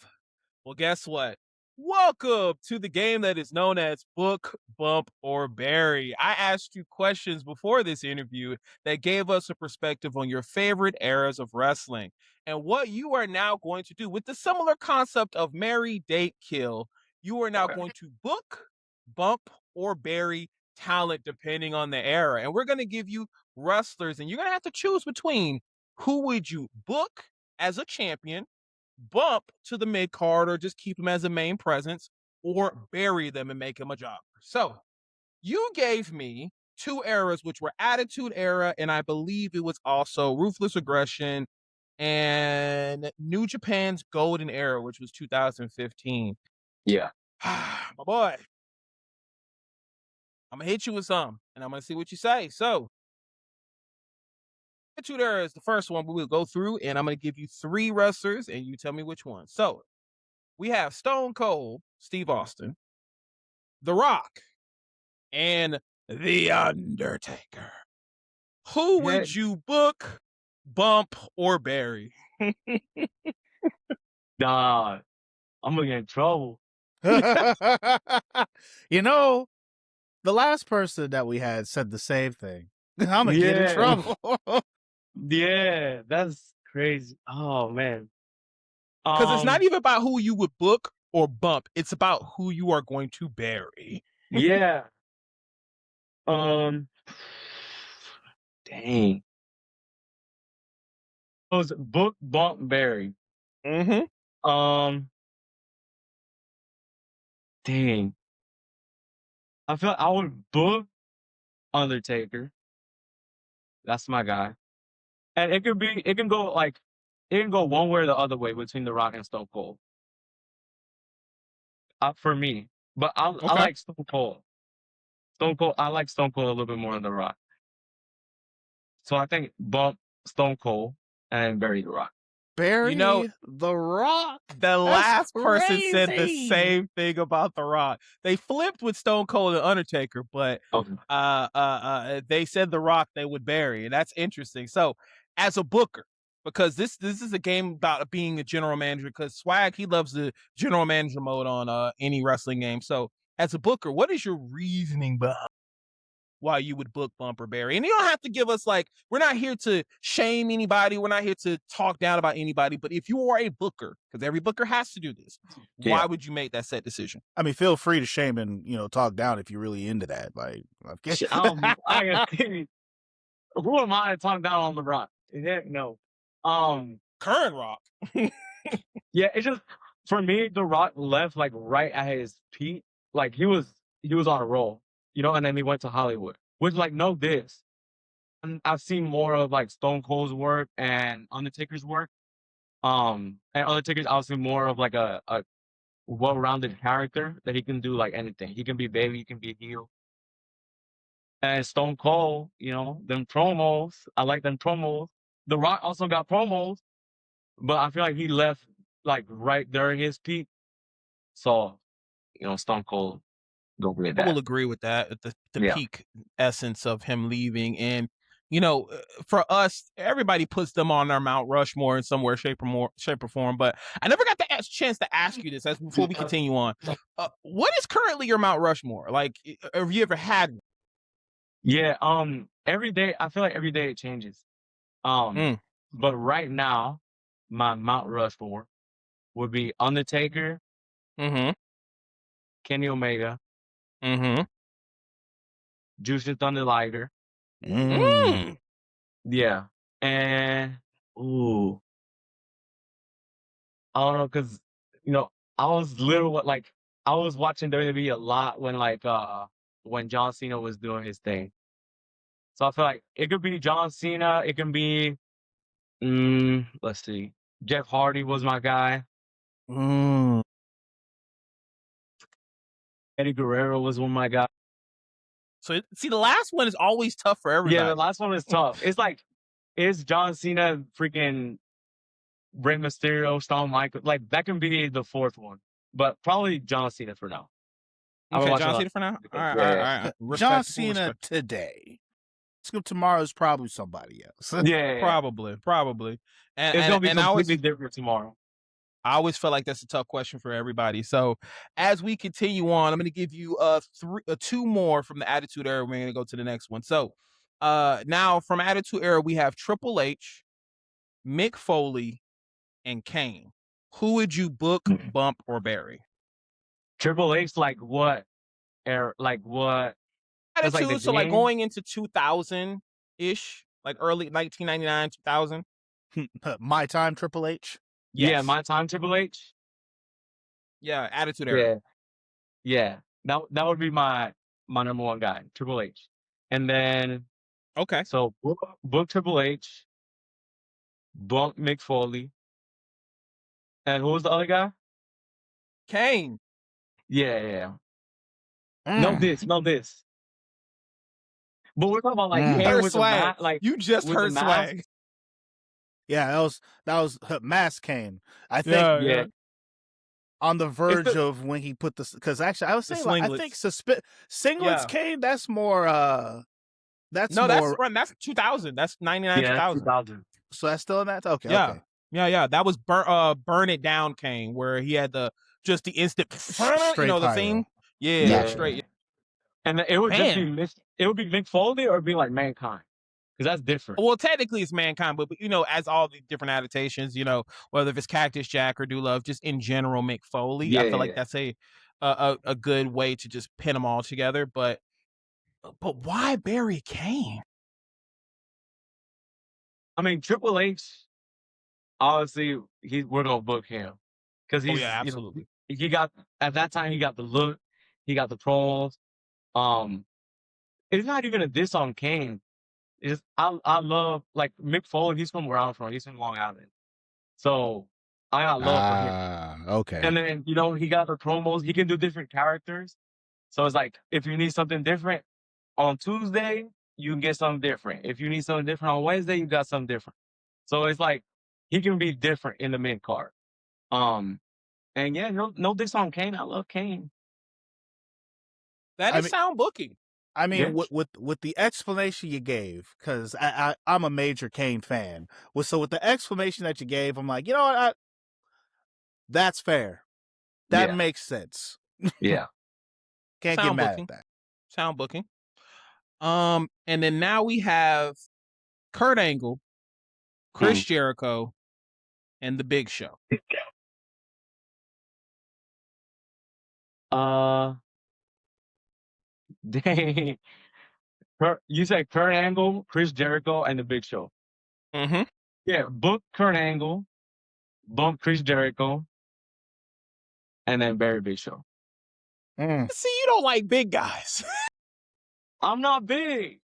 well, guess what? Welcome to the game that is known as Book, Bump, or Bury. I asked you questions before this interview that gave us a perspective on your favorite eras of wrestling. And what you are now going to do with the similar concept of marry, date, kill, you are now going to book, bump, or bury talent depending on the era. And we're going to give you wrestlers, and you're going to have to choose between who would you book as a champion, bump to the mid card, or just keep them as a main presence, or bury them and make them a jobber. So you gave me two eras, which were Attitude Era, and I believe it was also Ruthless Aggression and New Japan's Golden Era, which was 2015. Yeah. My boy, I'm gonna hit you with some, and I'm gonna see what you say. So, Attitude Era is the first one we will go through, and I'm gonna give you three wrestlers, and you tell me which one. So, we have Stone Cold Steve Austin, The Rock, and The Undertaker. Who would you book, bump, or bury? Nah, I'm gonna get in trouble. You know, the last person that we had said the same thing. I'm gonna get in trouble. Yeah, that's crazy. Oh man. Because it's not even about who you would book or bump. It's about who you are going to bury. Yeah. Dang. It was book, bump, bury. Mm-hmm. Dang. I feel I would book Undertaker. That's my guy. And it can go like it can go one way or the other way between The Rock and Stone Cold. For me, but I Okay. like Stone Cold. Stone Cold. I like Stone Cold a little bit more than The Rock. So I think bump Stone Cold and bury The Rock. Bury You know, The Rock. the last person crazy. said the same thing about The Rock. They flipped with Stone Cold and Undertaker, but Okay. they said The Rock they would bury, and that's interesting. So, as a booker, because this is a game about being a general manager, because Swag, he loves the general manager mode on any wrestling game. So, as a booker, what is your reasoning behind why you would book Bumper Barry? And you don't have to give us like, we're not here to shame anybody. We're not here to talk down about anybody. But if you are a booker, because every booker has to do this, why would you make that set decision? I mean, feel free to shame and talk down if you're really into that. Like, who am I to talk down on The Rock? Heck no. Current Rock. Yeah, it's just for me, The Rock left like right at his peak. Like he was on a roll, and then he went to Hollywood. Which like no diss. And I've seen more of like Stone Cold's work and Undertaker's work. And Undertaker's obviously more of like a well-rounded character that he can do like anything. He can be baby, he can be heel. And Stone Cold, them promos. I like them promos. The Rock also got promos, but I feel like he left like right during his peak. So, Stone Cold don't really I that. will agree with that. The Yeah. peak essence of him leaving, and for us, everybody puts them on their Mount Rushmore in somewhere, shape or form. But I never got the chance to ask you this as before we continue on. What is currently your Mount Rushmore? Like, have you ever had one? Yeah. Every day I feel like every day it changes. But right now, my Mount Rushmore would be Undertaker, Mm-hmm. Kenny Omega, Mm-hmm. Jushin Thunder Liger. Yeah. And I don't know, cause I was I was watching WWE a lot when John Cena was doing his thing. So I feel like it could be John Cena, it can be let's see. Jeff Hardy was my guy. Eddie Guerrero was one of my guys. So see, the last one is always tough for everybody. Yeah, the last one is tough. It's John Cena, freaking Rey Mysterio, Shawn Michaels. Like that can be the fourth one, but probably John Cena for now. Okay, John Cena for now. All right. John Cena today. Tomorrow's probably somebody else. Yeah, probably. And it's gonna be completely different tomorrow. I always feel like that's a tough question for everybody. So as we continue on, I'm going to give you two more from the Attitude Era. We're going to go to the next one. So now from Attitude Era, we have Triple H, Mick Foley, and Kane. Who would you book, bump, or bury? Triple H, like what era? Like what? Attitude, like so like going into 2000-ish, like early 1999, 2000. My time, Triple H. Yes. Yeah, my time, Triple H. Yeah, Attitude Era. Yeah. That would be my number one guy, Triple H. And then okay, so book Triple H, bump Mick Foley, and who was the other guy? Kane. Yeah. No this. But we're talking about like Kane with Swag. the mask. Like you just heard Swag. Yeah, that was Mask Kane. I think. Yeah. On the verge of when he put this, because actually I was saying I think singlets Kane. That's more. That's 2000. That's 99. 2000. So that's still in that. Okay. Yeah. Okay. Yeah. That was burn it down Kane, where he had the instant straight the theme. Yeah, straight. Yeah. And it would just be it would be Mick Foley or it'd be like Mankind. Because that's different. Well, technically it's Mankind, but as all the different adaptations, whether if it's Cactus Jack or Do Love, just in general, Mick Foley. I feel like that's a good way to just pin them all together. But why bury Kane? I mean, Triple H, obviously, we're gonna book him because he's absolutely. He got at that time he got the look, he got the pros. It's not even a diss on Kane. I love like Mick Foley. He's from where I'm from. He's from Long Island. So I got love for him. Okay. And then, you know, he got the promos. He can do different characters. So it's like, if you need something different on Tuesday, you can get something different. If you need something different on Wednesday, you got something different. So it's like, he can be different in the mid card. And yeah, no diss on Kane. I love Kane. That is sound booking. I mean, Yeah. with the explanation you gave, because I'm a major Kane fan. So with the explanation that you gave, I'm like, you know what? That's fair. That Yeah. makes sense. Yeah. Can't get mad at that. Sound booking. And then now we have Kurt Angle, Chris Jericho, and The Big Show. Dang. You said Kurt Angle, Chris Jericho, and The Big Show. Mm-hmm. Yeah, book Kurt Angle, bump Chris Jericho, and then bury Big Show. See, you don't like big guys. I'm not big.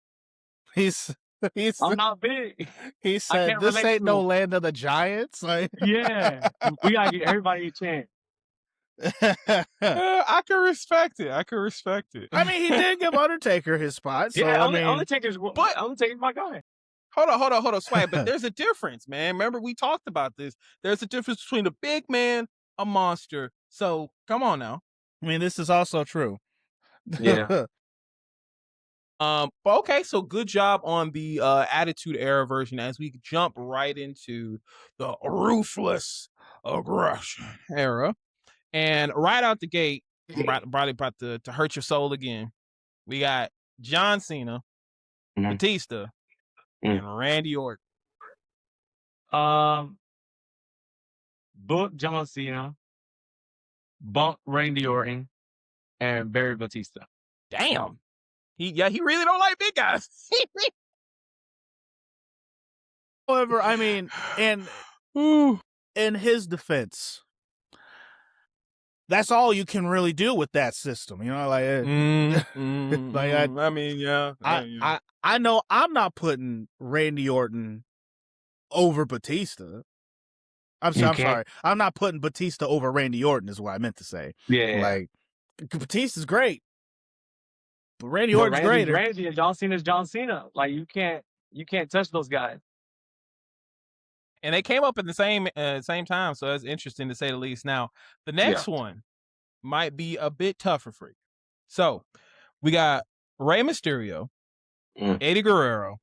I'm not big. He said, "This ain't no land of the giants." Like, yeah, we gotta give everybody a chance. I can respect it. I mean, he did give Undertaker his spot. So Yeah, I mean, Undertaker's my guy. Hold on, Swag. But there's a difference, man. Remember, we talked about this. There's a difference between a big man, a monster. So come on now. I mean, this is also true. Yeah. But okay, so good job on the Attitude Era version as we jump right into the Ruthless Aggression era. And right out the gate, probably about to hurt your soul again. We got John Cena, Batista, and Randy Orton. Book John Cena, bump Randy Orton, and bury Batista. Damn. He really don't like big guys. However, I mean, in his defense, that's all you can really do with that system, you know. Like, I mean, yeah. I know I'm not putting Randy Orton over Batista. I'm sorry. I'm not putting Batista over Randy Orton. Is what I meant to say. Yeah. Like, Batista's great, but Randy Orton's greater. Randy and John Cena's John Cena. Like, you can't touch those guys. And they came up at the same time, so that's interesting to say the least. Now, the next one might be a bit tougher for you. So, we got Rey Mysterio, Eddie Guerrero,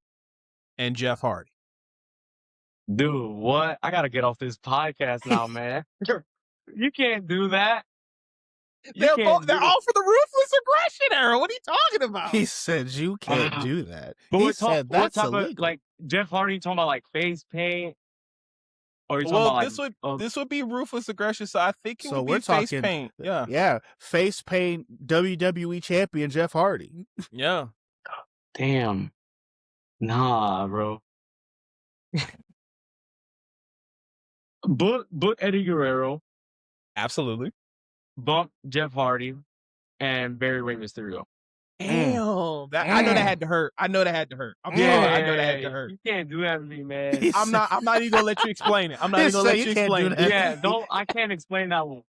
and Jeff Hardy. Dude, what? I gotta get off this podcast now, man. You can't do that. They're all for the Ruthless Aggression era. What are you talking about? He said you can't do that. But he said that's illegal. Like, Jeff Hardy talking about like face paint, or this would be Ruthless Aggression. So I think it would be face paint. Yeah, face paint. WWE champion Jeff Hardy. Yeah. Damn. Nah, bro. Book Eddie Guerrero. Absolutely. Bump Jeff Hardy and bury Rey Mysterio. Damn. I know that had to hurt. I know that had to hurt. I'm sorry. I know that had to hurt. You can't do that to me, man. I'm not even gonna let you explain it. I'm not even gonna let you explain it. Yeah, I can't explain that one.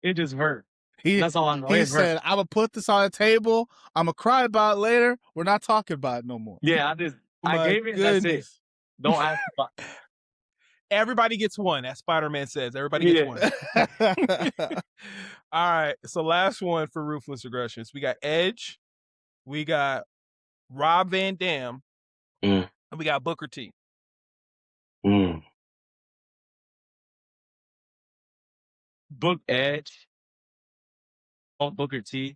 It just hurt. That's all I know. He said, I'm gonna put this on the table. I'm gonna cry about it later. We're not talking about it no more. Yeah, I gave it. That's it. Don't ask about it. Everybody gets one, as Spider-Man says. Everybody gets one. All right. So last one for Ruthless Aggressions. We got Edge. We got Rob Van Dam. And we got Booker T. Book Edge. Booker T.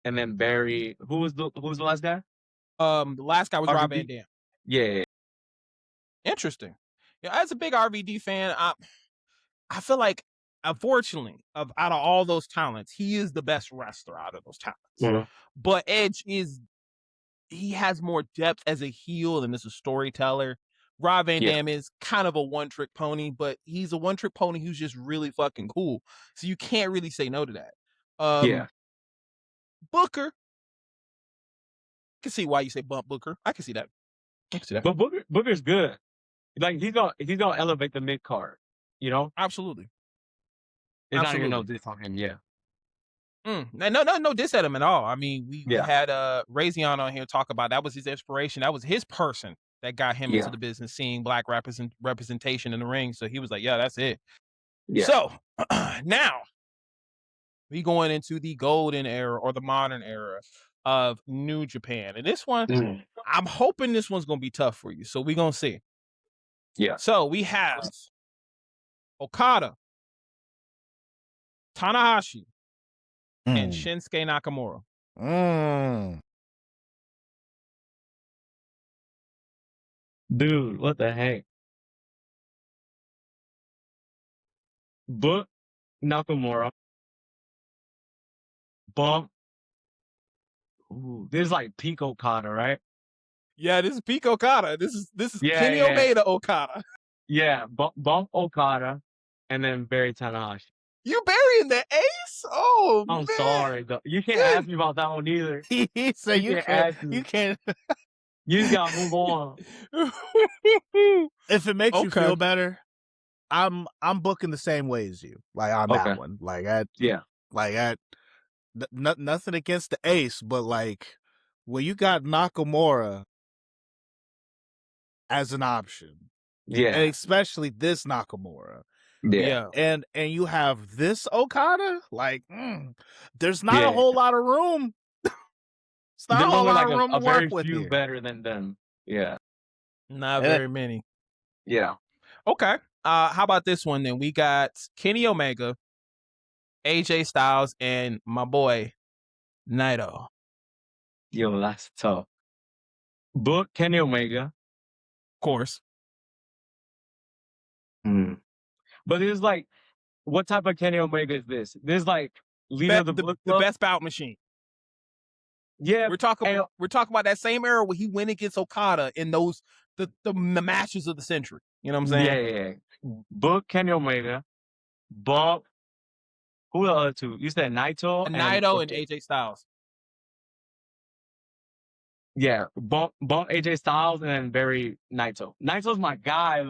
And then bury. Who was the last guy? The last guy was Rob Van Dam. Yeah. Interesting. Yeah, as a big RVD fan, I feel like, unfortunately, out of all those talents, he is the best wrestler out of those talents. But Edge he has more depth as a heel and as a storyteller. Rob Van Dam is kind of a one-trick pony, but he's a one-trick pony who's just really fucking cool. So you can't really say no to that. Booker. I can see why you say bump Booker. I can see that. But Booker's good. Like, he's gonna elevate the mid card. You know, Absolutely. it's not even no diss on him. Yeah. No diss at him at all. I mean, we Yeah. had Razion on here talk about that was his inspiration. That was his person that got him into Yeah. the business, seeing black representation in the ring. So he was like, yeah, that's it. Yeah. So now we going into the golden era or the modern era of New Japan. And this one, Mm. I'm hoping this one's gonna be tough for you. So we gonna see. Yeah. So we have Okada, Tanahashi, and Shinsuke Nakamura. Dude, what the heck? Book Nakamura. Bump. Ooh, this is like peak Okada, right? Yeah, this is peak Okada. This is Yeah, Kenny yeah. Omega Okada. Yeah, bump Okada, and then bury Tanahashi. You burying the ace? Oh, I'm man. sorry, though. You can't ask me about that one either. So you can't. You just gotta move on. If it makes you feel better, I'm booking the same way as you. Like on that one. Like nothing against the ace, but like when you got Nakamura as an option. Yeah. And especially this Nakamura. Yeah. And you have this Okada, like there's not a whole lot of room. It's not a whole lot of room to work with few here. better than them. Yeah. Not very many. Yeah. Okay. How about this one then? We got Kenny Omega, AJ Styles, and my boy Naito. Yo, that's tough. Book Kenny Omega. Of course. But it's like, what type of Kenny Omega is this? This is like leader of the Book the best bout machine. Yeah, we're talking about that same era where he went against Okada in those the matches of the century. You know what I'm saying? Yeah. Book Kenny Omega, Bump. Who the other two? You said Naito and AJ Styles. Yeah, bump AJ Styles and then bury Naito. Naito's my guy.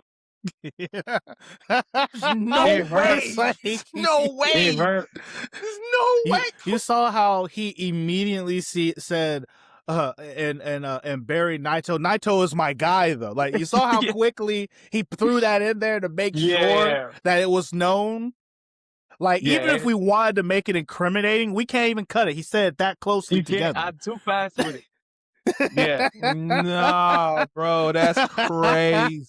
No way. No way. It hurt. There's no way. You saw how he immediately said and buried Naito. Naito is my guy though. Like you saw how quickly he threw that in there to make sure that it was known. Like even if we wanted to make it incriminating, we can't even cut it. He said it that closely together. I'm too fast with it. Yeah. No, bro, that's crazy.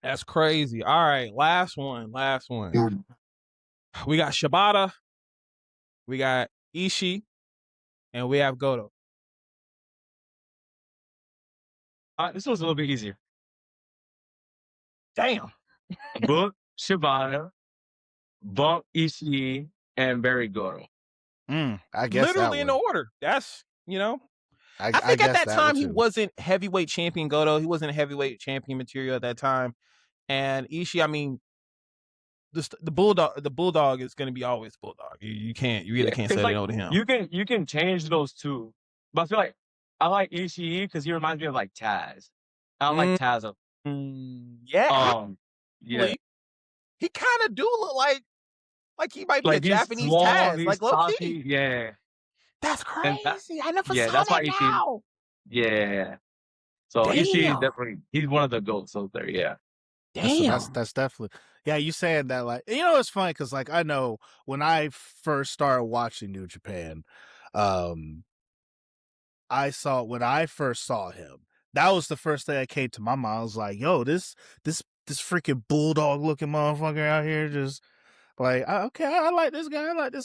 That's crazy. All right, last one. We got Shibata, we got Ishii, and we have Goto. This was a little bit easier. Damn. Book Shibata, bump Ishii, and bury Goto. I guess literally in the order. That's I think at that time he wasn't heavyweight champion Goto. He wasn't a heavyweight champion material at that time. And Ishii, I mean, the bulldog is going to be always bulldog. You really can't say no to him. You can change those two, but I feel like I like Ishii because he reminds me of like Taz. I don't like Taz. Yeah. Yeah. He kind of do look like he might be a Japanese small, Taz, like low key. Yeah. That's crazy. I never saw that's that why now. Yeah. So Ishii is definitely he's one of the GOATs out there. Yeah. Damn. That's definitely. Yeah, you saying that like it's funny because like I know when I first started watching New Japan, when I first saw him, that was the first thing that came to my mind. I was like, yo, this freaking bulldog looking motherfucker out here just like okay, I like this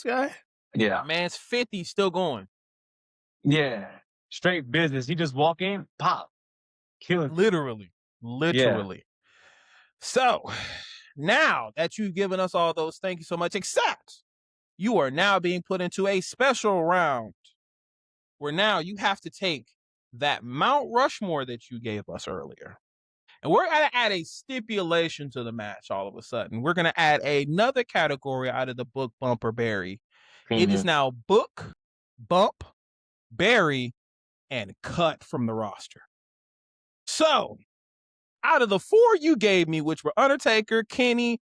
guy. Yeah. Man's 50, still going. Yeah. Straight business. He just walk in, pop, kill it. Literally. Yeah. So now that you've given us all those, thank you so much. Except you are now being put into a special round where now you have to take that Mount Rushmore that you gave us earlier. And we're going to add a stipulation to the match all of a sudden. We're going to add another category out of the book, bump or bury. It is now book, bump, bury, and cut from the roster. So, out of the 4 you gave me, which were Undertaker, Kenny,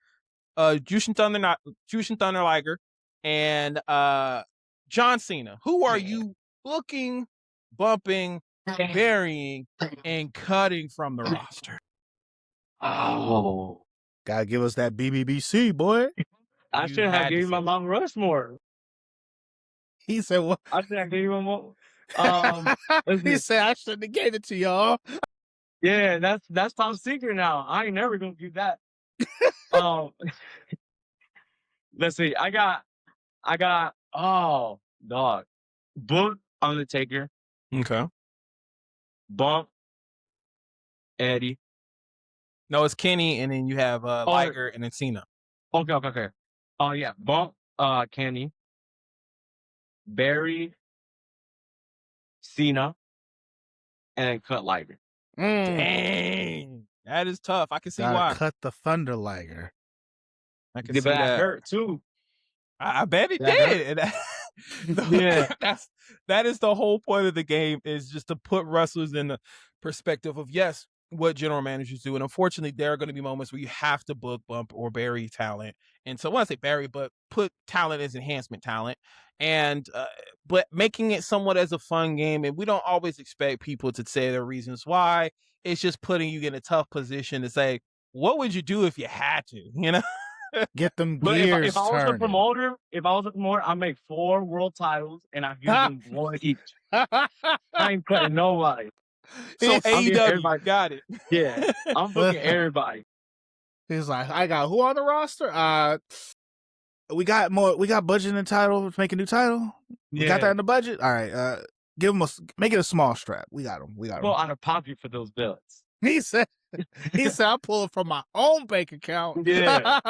Jushin Thunder Liger and John Cena. Who are you booking, bumping, burying, and cutting from the roster? Oh, Gotta give us that BBBC, boy. I You should have had to given you my say it. Mount Rushmore. He said, "What?" I should have given you more. Let's He see. said, "I shouldn't have gave it to y'all." Yeah, that's top secret now. I ain't never gonna do that. Um, let's see. I got. Oh, dog. Book Undertaker. Okay. Bump Eddie. No, it's Kenny, and then you have Liger, and then Cena. Okay. Oh yeah, bump Kenny. Barry. Cena. And cut Liger. Dang, that is tough. I can see Gotta why. cut the Thunder Liger. I can But see that. hurt too. I bet it That did. Yeah. That is the whole point of the game, is just to put wrestlers in the perspective of, yes, what general managers do. And unfortunately, there are going to be moments where you have to book, bump, or bury talent. And so, I want to say bury, but put talent as enhancement talent. And but making it somewhat as a fun game, and we don't always expect people to say their reasons why. It's just putting you in a tough position to say, what would you do if you had to? You know. Get them But gears if I was a turning. promoter, I make 4 world titles and I give them 1 each. I ain't cutting nobody. So I'm getting AEW, everybody. got it. Yeah, I'm booking everybody. He's like, I got who on the roster? We got budget and title to make a new title. We got that in the budget. All right, make it a small strap. We got them. Well, out of pocket for those belts. He said, I'm pulling from my own bank account. Yeah.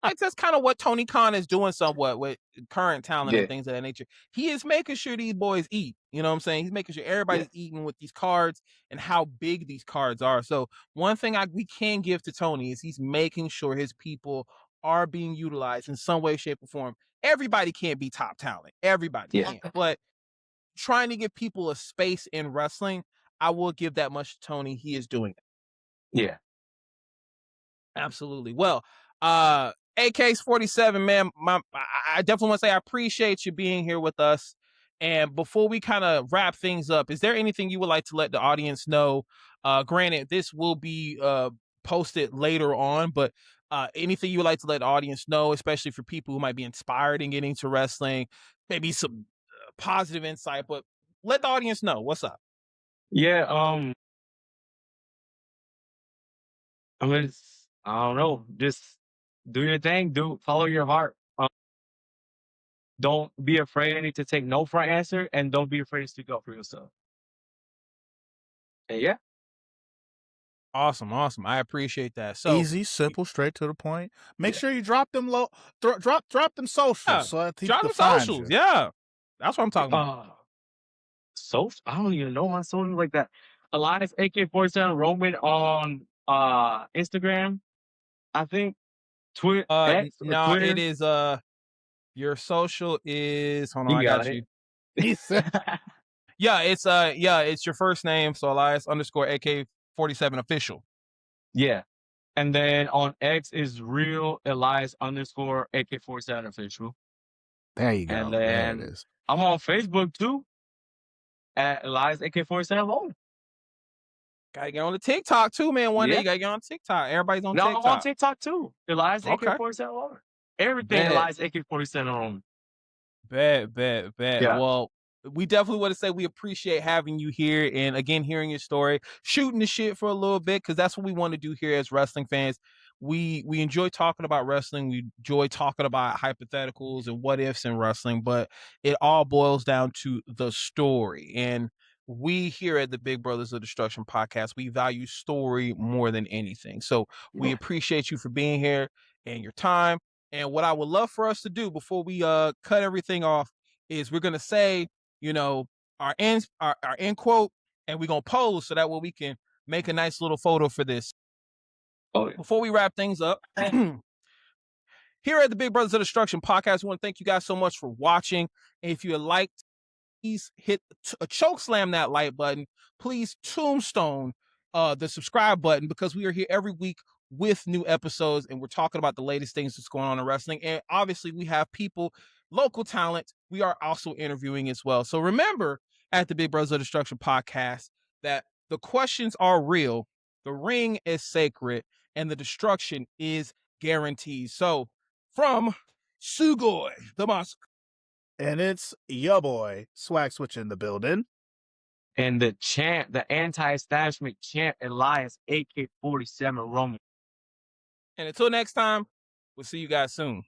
That's kind of what Tony Khan is doing somewhat with current talent and things of that nature. He is making sure these boys eat. You know what I'm saying? He's making sure everybody's eating with these cards and how big these cards are. So one thing we can give to Tony is he's making sure his people are being utilized in some way, shape, or form. Everybody can't be top talent. Everybody can't. But trying to give people a space in wrestling, I will give that much to Tony. He is doing it. Yeah. Absolutely. Well, AK's 47, man. I definitely want to say I appreciate you being here with us. And before we kind of wrap things up, is there anything you would like to let the audience know? Granted, this will be posted later on, but anything you would like to let the audience know, especially for people who might be inspired in getting to wrestling, maybe some positive insight, but let the audience know what's up. Yeah. I mean, I don't know. Just do your thing. Follow your heart. Don't be afraid to take no for an answer, and don't be afraid to speak up for yourself. And yeah. Awesome. I appreciate that. So easy, simple, straight to the point. Make sure you drop them drop them socials so that people can find you. Yeah, that's what I'm talking about. Social? I don't even know my social like that. Elias AK-47 Roman on Instagram. I think Twitter. No, it is your social is, hold on, I got you. He said, it's your first name, so Elias _ AK-47 official. Yeah. And then on X is real Elias _ AK-47 official. There you go. And there then it is. I'm on Facebook too at Elias AK-47. Gotta get on the TikTok too, man. One day you gotta get on TikTok. Everybody's on TikTok. I'm on TikTok too. Elias AK-47. Everything Elias AK-47. Bet. Yeah. Well, we definitely want to say we appreciate having you here, and again, hearing your story, shooting the shit for a little bit, because that's what we want to do here as wrestling fans. We enjoy talking about wrestling. We enjoy talking about hypotheticals and what ifs in wrestling, but it all boils down to the story. And we here at the Big Brothers of Destruction podcast, we value story more than anything. So we appreciate you for being here and your time. And what I would love for us to do before we cut everything off is we're gonna say, our end quote, and we're gonna pose so that way we can make a nice little photo for this. Before we wrap things up, here at the Big Brothers of Destruction podcast, we want to thank you guys so much for watching. And if you would like, please hit a choke slam that like button. Please tombstone the subscribe button, because we are here every week with new episodes, and we're talking about the latest things that's going on in wrestling. And obviously, we have people, local talent, we are also interviewing as well. So remember, at the Big Brothers of Destruction podcast, that the questions are real, the ring is sacred, and the destruction is guaranteed. So from Sugoi, the monster. And it's your boy, Swag Switch in the building. And the champ, the anti-establishment champ, Elias, AK-47 Roman. And until next time, we'll see you guys soon.